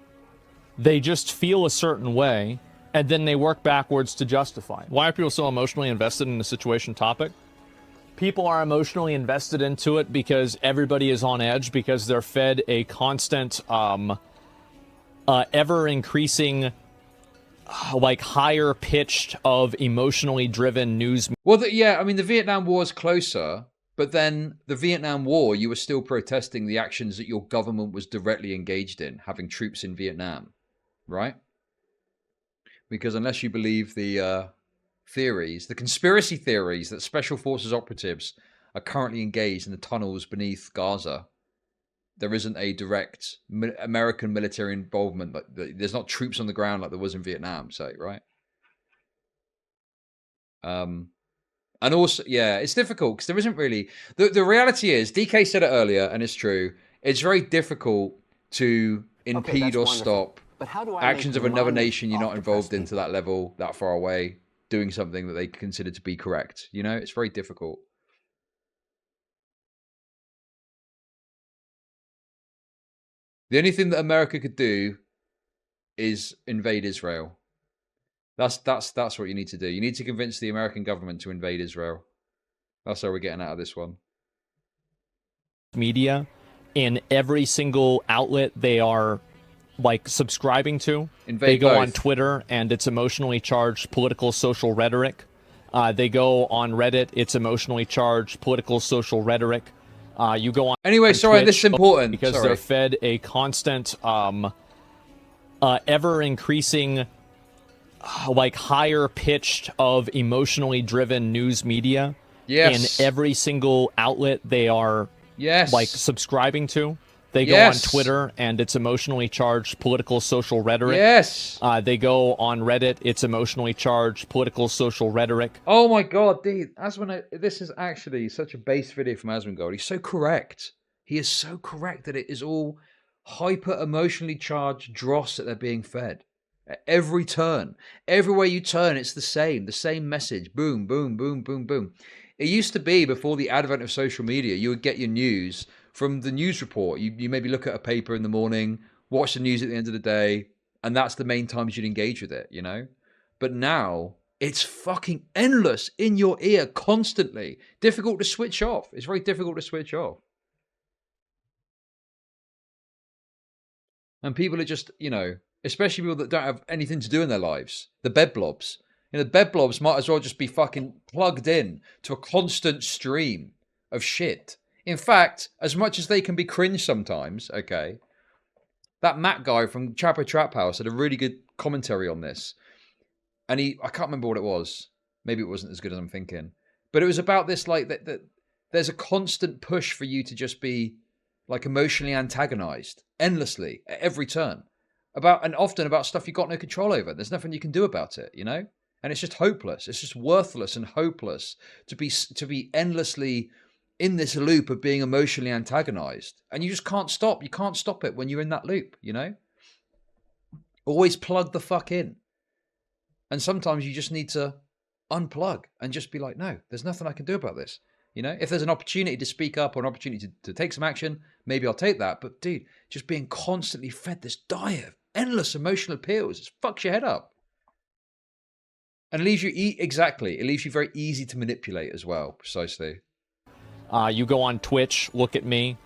They just feel a certain way, and then they work backwards to justify. Why are people so emotionally invested in the situation topic? People are emotionally invested into it because everybody is on edge, because they're fed a constant, ever-increasing, like, higher pitched of emotionally driven news. Well, yeah, I mean, the Vietnam War is closer, but then the Vietnam War, you were still protesting the actions that your government was directly engaged in, having troops in Vietnam, right? Because unless you believe the theories, the conspiracy theories that special forces operatives are currently engaged in the tunnels beneath Gaza, there isn't a direct American military involvement. There's not troops on the ground like there was in Vietnam, say, right? And also, yeah, it's difficult because there isn't really... The reality is, DK said it earlier, and it's true, it's very difficult to impede or stop actions of another nation you're not involved in to that level, that far away, doing something that they consider to be correct. You know, it's very difficult. The only thing that America could do is invade Israel. That's what you need to do. You need to convince the American government to invade Israel. That's how we're getting out of this one. Media in every single outlet they are like subscribing to. Invade they go both. on Twitter and it's emotionally charged political social rhetoric. They go on Reddit, it's emotionally charged political social rhetoric. You go on Anyway, sorry, Twitch this is important. because Sorry. they're fed a constant ever increasing like higher pitched of emotionally driven news media. Yes. In every single outlet they are Yes. like subscribing to. They go Yes. on Twitter and it's emotionally charged political social rhetoric. Yes. They go on Reddit, it's emotionally charged political social rhetoric. Oh my god, dude. Asmon, this is actually such a base video from Asmongold. He's so correct. He is so correct that it is all hyper emotionally charged dross that they're being fed. At every turn. Everywhere you turn, it's the same message. Boom, boom, boom, boom, boom. It used to be before the advent of social media, you would get your news from the news report. You maybe look at a paper in the morning, watch the news at the end of the day, and that's the main times you'd engage with it, you know? But now, it's fucking endless in your ear constantly. Difficult to switch off. It's very difficult to switch off. And people are just, you know, especially people that don't have anything to do in their lives. The bed blobs. You know, the bed blobs might as well just be fucking plugged in to a constant stream of shit. In fact, as much as they can be cringe sometimes, okay, that Matt guy from Chapo Trap House had a really good commentary on this. And I can't remember what it was. Maybe it wasn't as good as I'm thinking. But it was about this, like, that there's a constant push for you to just be, like, emotionally antagonized, endlessly, at every turn. And often about stuff you've got no control over. There's nothing you can do about it, you know? And it's just hopeless. It's just worthless and hopeless to be endlessly in this loop of being emotionally antagonized. And you just can't stop. You can't stop it when you're in that loop, you know? Always plug the fuck in. And sometimes you just need to unplug and just be like, no, there's nothing I can do about this. You know, if there's an opportunity to speak up or an opportunity to take some action, maybe I'll take that. But dude, just being constantly fed this diet of endless emotional appeals, it fucks your head up. And it leaves you, exactly, it leaves you very easy to manipulate as well, precisely. You go on Twitch, look at me.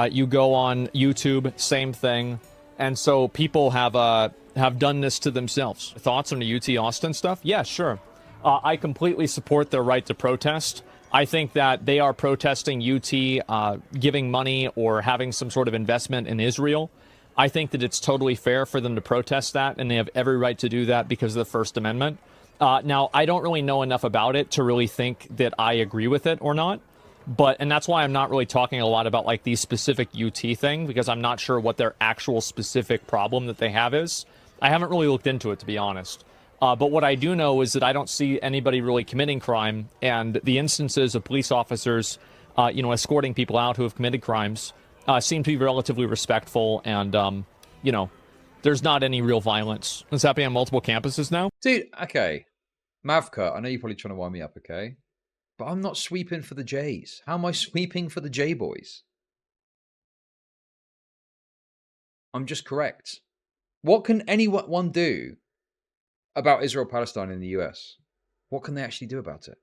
You go on YouTube, same thing. And so people have done this to themselves. Thoughts on the UT Austin stuff? Yeah, sure. I completely support their right to protest. I think that they are protesting UT giving money or having some sort of investment in Israel. I think that it's totally fair for them to protest that, and they have every right to do that because of the First Amendment. Now, I don't really know enough about it to really think that I agree with it or not. And that's why I'm not really talking a lot about like the specific UT thing, because I'm not sure what their actual specific problem that they have is. I haven't really looked into it, to be honest. But what I do know is that I don't see anybody really committing crime, and the instances of police officers, escorting people out who have committed crimes seem to be relatively respectful, and, there's not any real violence. It's happening on multiple campuses now. Dude, okay. Mavka, I know you're probably trying to wind me up, okay? But I'm not sweeping for the Jays. How am I sweeping for the J boys? I'm just correct. What can anyone do about Israel-Palestine in the US? What can they actually do about it?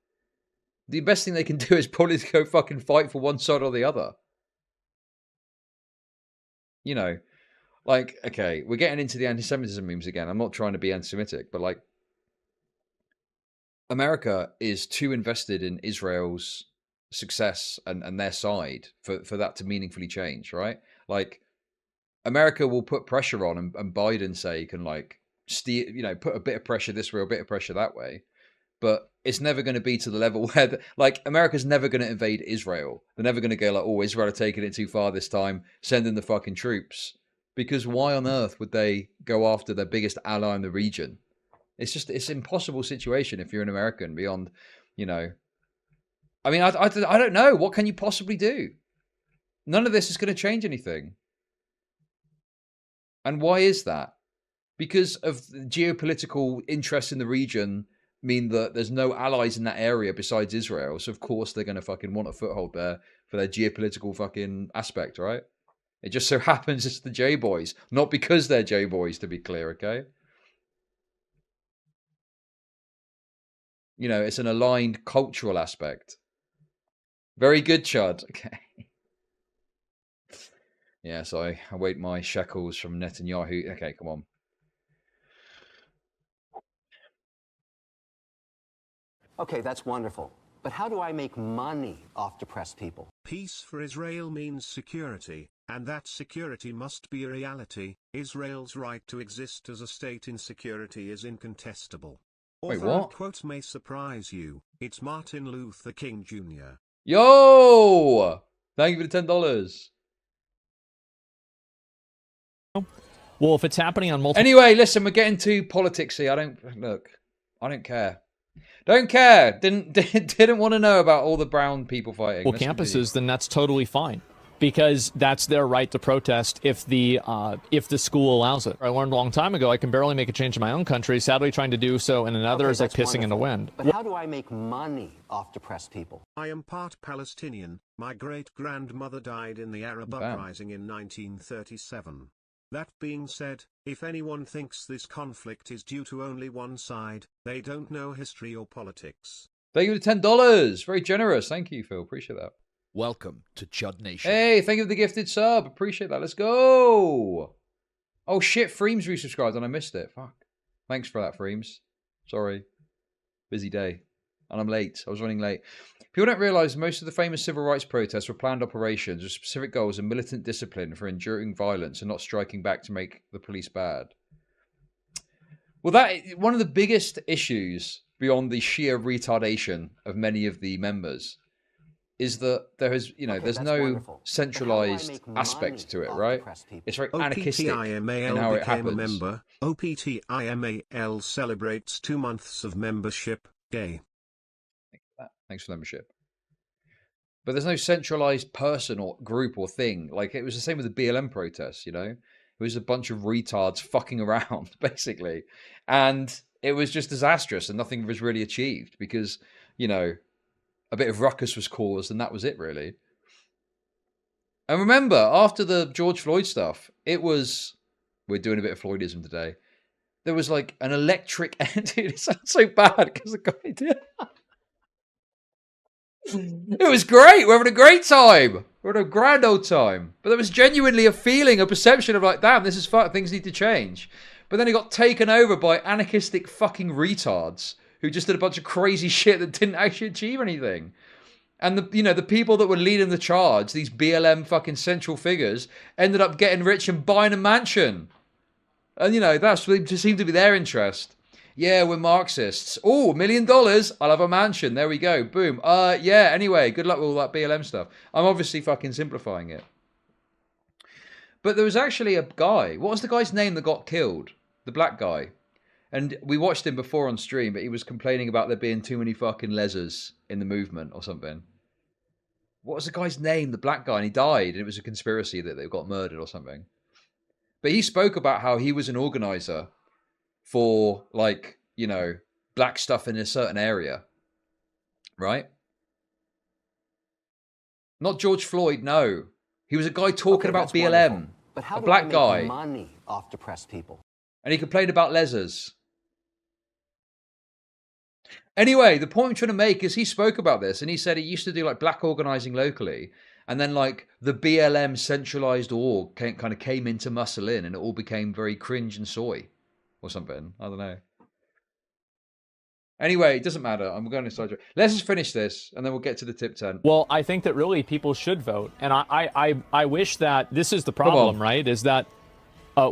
The best thing they can do is probably to go fucking fight for one side or the other. You know, like, okay, we're getting into the anti-Semitism memes again. I'm not trying to be anti-Semitic, but like, America is too invested in Israel's success and their side for that to meaningfully change, right? Like, America will put pressure on, and Biden say can like steer, put a bit of pressure this way, a bit of pressure that way, but it's never going to be to the level where like America's never going to invade Israel. They're never going to go like, oh, Israel are taking it too far this time, send in the fucking troops, because why on earth would they go after their biggest ally in the region? It's an impossible situation if you're an American beyond, I mean, I don't know. What can you possibly do? None of this is going to change anything. And why is that? Because of the geopolitical interests in the region mean that there's no allies in that area besides Israel. So, of course, they're going to fucking want a foothold there for their geopolitical fucking aspect, right? It just so happens it's the J-boys. Not because they're J-boys, to be clear, okay? It's an aligned cultural aspect. Very good, Chud. Okay. Yeah, so I await my shekels from Netanyahu. Okay, come on. Okay, that's wonderful. But how do I make money off depressed people? Peace for Israel means security, and that security must be a reality. Israel's right to exist as a state in security is incontestable. Wait, Although what? quote may surprise you, it's Martin Luther King Jr. Yo! Thank you for the $10. Well, if it's happening on multiple Anyway, listen, we're getting too politicsy. I don't care. Don't care. Didn't want to know about all the brown people fighting. Let's campuses, continue. then that's totally fine, because that's their right to protest if the school allows it. I learned a long time ago I can barely make a change in my own country. Sadly, trying to do so in another Okay, is like that's pissing in the wonderful. wind. But how do I make money off depressed people? I am part Palestinian. My great-grandmother died in the Arab Bam. uprising in 1937. That being said, if anyone thinks this conflict is due to only one side, they don't know history or politics. Thank you for the $10. Very generous. Thank you, Phil. Appreciate that. Welcome to Chud Nation. Hey, thank you for the gifted sub. Appreciate that. Let's go. Oh, shit. Freems resubscribed and I missed it. Fuck. Thanks for that, Freems. Sorry. Busy day. And I'm late. I was running late. People don't realise most of the famous civil rights protests were planned operations with specific goals and militant discipline for enduring violence and not striking back to make the police bad. Well, that one of the biggest issues beyond the sheer retardation of many of the members is that there is, there's no wonderful. centralized aspect to it, right? It's very anarchistic in how it happens. A member. OPTIMAL celebrates 2 months of membership. Gay. Thanks for the membership. But there's no centralized person or group or thing. Like, it was the same with the BLM protests, It was a bunch of retards fucking around, basically. And it was just disastrous and nothing was really achieved because, a bit of ruckus was caused and that was it, really. And remember, after the George Floyd stuff, we're doing a bit of Floydism today. There was like an electric, dude, it sounds so bad because the guy did. It was great. We're having a great time. We're having a grand old time. But there was genuinely a feeling, a perception of like, damn, this is fucked. Things need to change. But then it got taken over by anarchistic fucking retards who just did a bunch of crazy shit that didn't actually achieve anything. And the people that were leading the charge, these BLM fucking central figures, ended up getting rich and buying a mansion. And that's just seemed to be their interest. Yeah, we're Marxists. Oh, $1 million. I'll have a mansion. There we go. Boom. Yeah, anyway, good luck with all that BLM stuff. I'm obviously fucking simplifying it. But there was actually a guy. What was the guy's name that got killed? The black guy. And we watched him before on stream, but he was complaining about there being too many fucking lesers in the movement or something. What was the guy's name? The black guy. And he died. And it was a conspiracy that they got murdered or something. But he spoke about how he was an organizer for, like, black stuff in a certain area. Right? Not George Floyd, no. He was a guy talking about BLM. Wonderful. But how a do black I make guy. money off depressed people? And he complained about lesers. Anyway, the point I'm trying to make is he spoke about this and he said he used to do like black organizing locally. And then like the BLM centralized org kind of came into muscle in and it all became very cringe and soy or something. I don't know. Anyway, it doesn't matter. I'm going to side. Let's just finish this and then we'll get to the tip 10. Well, I think that really people should vote. And I wish that this is the problem, right? Is that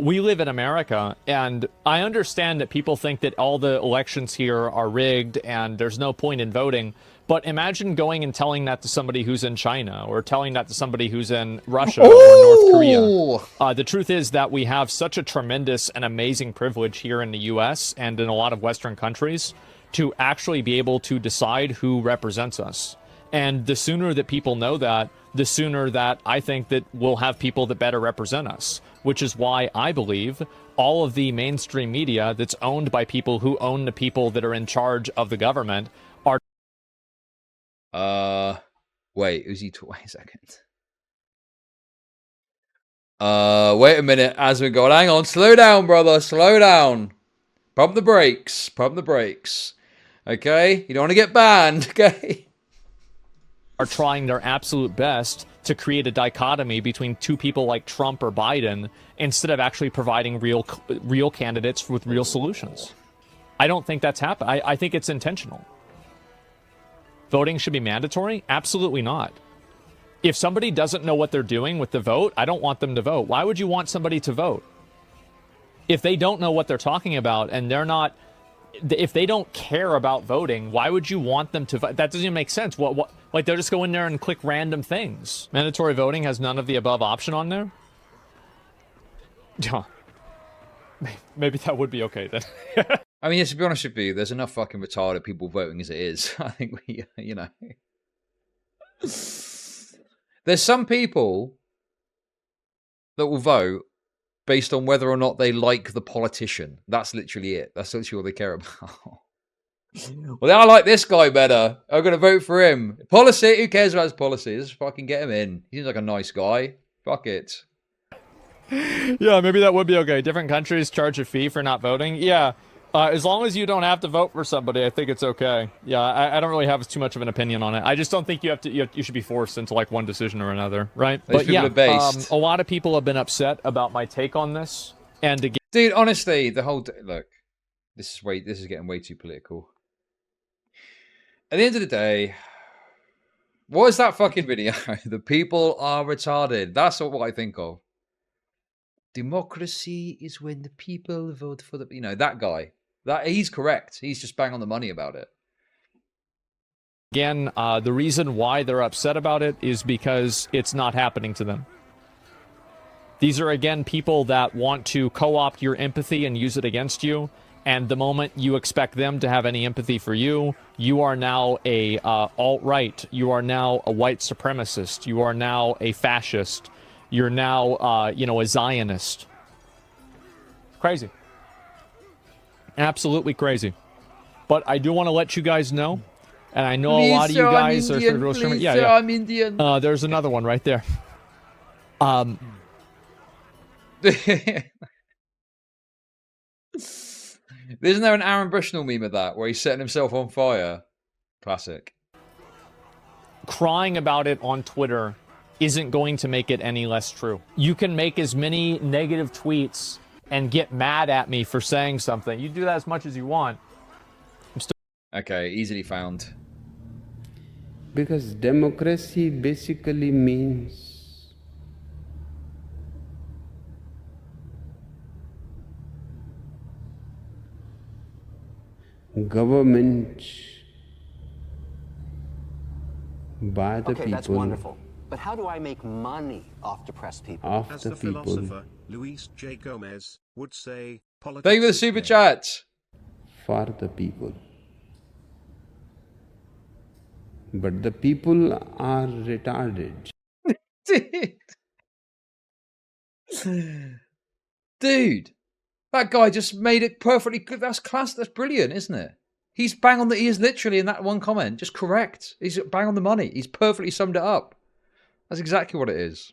we live in America, and I understand that people think that all the elections here are rigged and there's no point in voting. But imagine going and telling that to somebody who's in China or telling that to somebody who's in Russia or North Korea. The truth is that we have such a tremendous and amazing privilege here in the U.S. and in a lot of Western countries to actually be able to decide who represents us. And the sooner that people know that, the sooner that I think that we'll have people that better represent us, which is why I believe all of the mainstream media that's owned by people who own the people that are in charge of the government are... Wait, wait a second. Wait a minute, Asmongold. Hang on, slow down, brother, slow down. Pump the brakes, okay? You don't want to get banned, okay? Are trying their absolute best to create a dichotomy between two people like Trump or Biden instead of actually providing real candidates with real solutions. I don't think that's happened. I think it's intentional. Voting should be mandatory? Absolutely not. If somebody doesn't know what they're doing with the vote, I don't want them to vote. Why would you want somebody to vote? If they don't know what they're talking about and they're not, if they don't care about voting, why would you want them to vote? That doesn't even make sense. What, like they'll just go in there and click random things. Mandatory voting has none of the above option on there? Yeah. Maybe that would be okay then. I mean, yes, to be honest with you, there's enough fucking retarded people voting as it is. I think we, you know. There's some people that will vote based on whether or not they like the politician. That's literally it. That's literally all they care about. Well, I like this guy better. I'm going to vote for him. Policy? Who cares about his policy? Just fucking get him in. He seems like a nice guy. Fuck it. Yeah, maybe that would be okay. Different countries charge a fee for not voting. Yeah, as long as you don't have to vote for somebody, I think it's okay. Yeah, I don't really have too much of an opinion on it. I just don't think you have to. You should be forced into like one decision or another, right? But yeah, a lot of people have been upset about my take on this. And again, dude, honestly, the whole look, this is getting way too political. At the end of the day, what is that fucking video? The people are retarded. That's what I think of. Democracy is when the people vote for the, you know, that guy. That he's correct. He's just bang on the money about it. Again, the reason why they're upset about it is because it's not happening to them. These are, again, people that want to co-opt your empathy and use it against you. And the moment you expect them to have any empathy for you, you are now a alt-right. You are now a white supremacist. You are now a fascist. You're now, you know, a Zionist. Crazy. Absolutely crazy. But I do want to let you guys know, and I know a lot of you guys are sort of... Yeah, I'm Indian. There's another one right there. Isn't there an Aaron Bushnell meme of that, where he's setting himself on fire? Classic. Crying about it on Twitter isn't going to make it any less true. You can make as many negative tweets and get mad at me for saying something. You do that as much as you want. Okay, easily found. Because democracy basically means government by the people. Okay, that's wonderful. But how do I make money off depressed people? Of As the the people. philosopher Luis J. Gomez would say, politics Thank you for the is super dead. chat. For the people. But the people are retarded. Dude, that guy just made it perfectly good. That's class. That's brilliant, isn't it? He's bang on the. He is literally in that one comment just correct. He's bang on the money. He's perfectly summed it up. That's exactly what it is.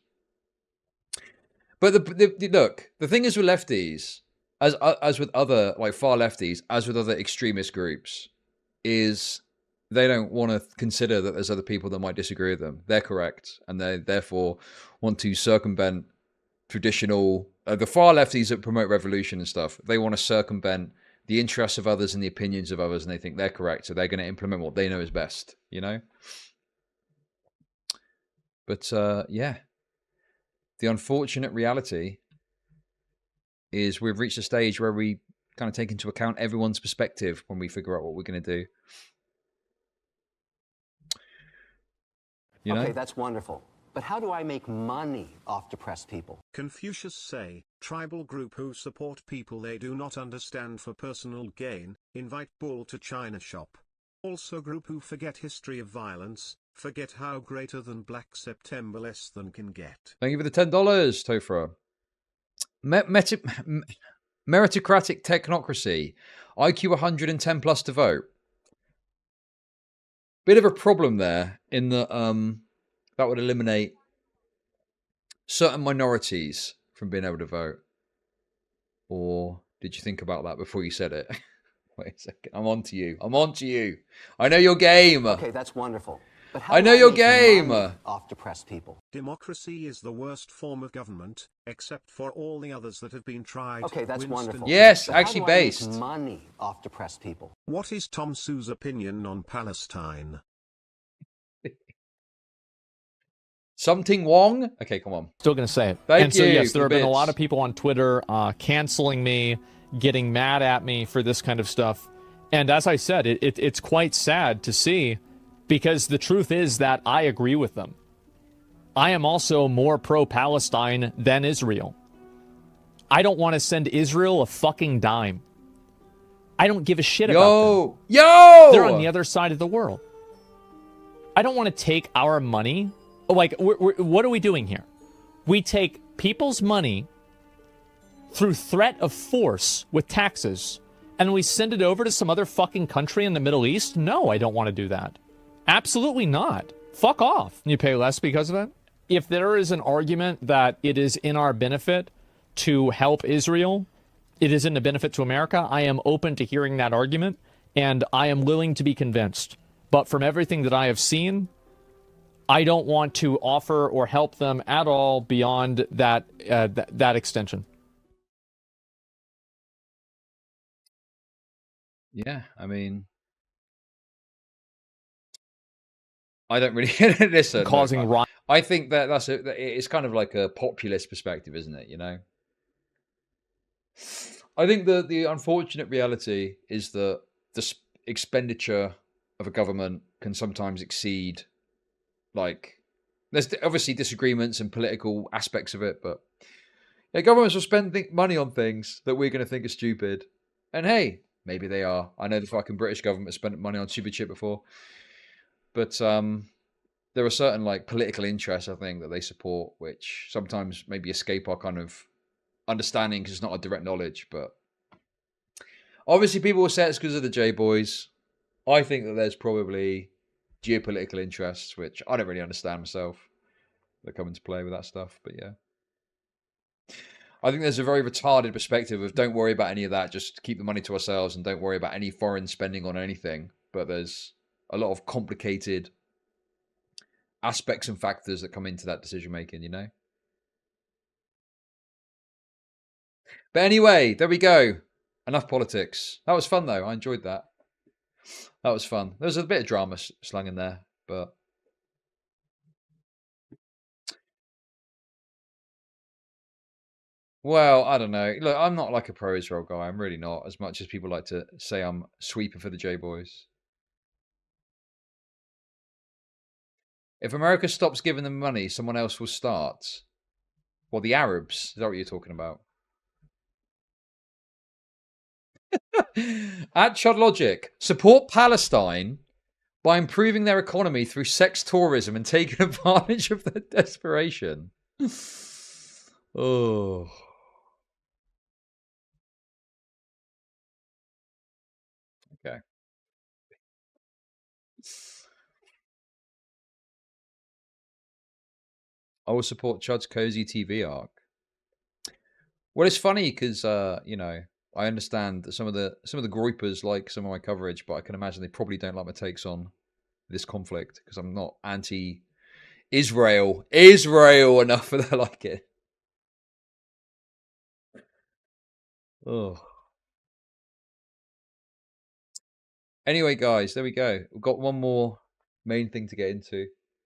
But look, the thing is with lefties, as with other like far lefties, as with other extremist groups, is they don't want to consider that there's other people that might disagree with them. They're correct, and they therefore want to circumvent traditional. The far lefties that promote revolution and stuff, they want to circumvent the interests of others and the opinions of others, and they think they're correct, so they're going to implement what they know is best. You know. But yeah, the unfortunate reality is we've reached a stage where we kind of take into account everyone's perspective when we figure out what we're going to do. You know? Okay, that's wonderful. But how do I make money off depressed people? Confucius say, tribal group who support people they do not understand for personal gain, invite bull to China shop. Also group who forget history of violence, forget how greater than Black September less than can get. Thank you for the $10, Tofra. Meritocratic technocracy. IQ 110 plus to vote. Bit of a problem there in that that would eliminate certain minorities from being able to vote. Or did you think about that before you said it? Wait a second. I'm on to you. I'm on to you. I know your game. Okay, that's wonderful. But how I do know your make game. money off depressed people? Democracy is the worst form of government, except for all the others that have been tried. Okay, that's Winston wonderful. Yes, But actually how do I make based. money off depressed people? What is Tom Sue's opinion on Palestine? Something Wong? Okay, come on. Still going to say it. Thank and so, you yes, for there have been a lot bits. of people on Twitter canceling me, getting mad at me for this kind of stuff. And as I said, it's quite sad to see, because the truth is that I agree with them. I am also more pro-Palestine than Israel. I don't want to send Israel a fucking dime. I don't give a shit about them. Yo! They're on the other side of the world. I don't want to take our money. Like, what are we doing here? We take people's money through threat of force with taxes, and we send it over to some other fucking country in the Middle East? No, I don't want to do that. Absolutely not. Fuck off. You pay less because of it? If there is an argument that it is in our benefit to help Israel, it is in the benefit to America, I am open to hearing that argument, and I am willing to be convinced. But from everything that I have seen, I don't want to offer or help them at all beyond that that extension. Yeah, I mean, I don't really listen. Causing Look, I think that it's kind of like a populist perspective, isn't it? You know, I think the unfortunate reality is that the expenditure of a government can sometimes exceed, like, there's obviously disagreements and political aspects of it, but yeah, governments will spend money on things that we're going to think are stupid. And hey, maybe they are. I know the fucking British government spent money on stupid shit before. But there are certain, like, political interests, I think, that they support, which sometimes maybe escape our kind of understanding because it's not a direct knowledge. But obviously people will say it's because of the J-Boys. I think that there's probably geopolitical interests, which I don't really understand myself, that come into play with that stuff. But yeah. I think there's a very retarded perspective of don't worry about any of that, just keep the money to ourselves and don't worry about any foreign spending on anything. But there's a lot of complicated aspects and factors that come into that decision making, you know? But anyway, there we go. Enough politics. That was fun, though. I enjoyed that. That was fun. There was a bit of drama slung in there, but... Well, I don't know. Look, I'm not like a pro-Israel guy. I'm really not, as much as people like to say I'm sweeping for the J-Boys. If America stops giving them money, someone else will start. Well, the Arabs. Is that what you're talking about? At ChudLogic, support Palestine by improving their economy through sex tourism and taking advantage of their desperation. Oh. Okay. I will support Chud's Cozy TV arc. Well, it's funny because you know, I understand that some of the groupers like some of my coverage, but I can imagine they probably don't like my takes on this conflict because I'm not anti-Israel enough for they like it. Oh. Anyway, guys, there we go. We've got one more main thing to get into.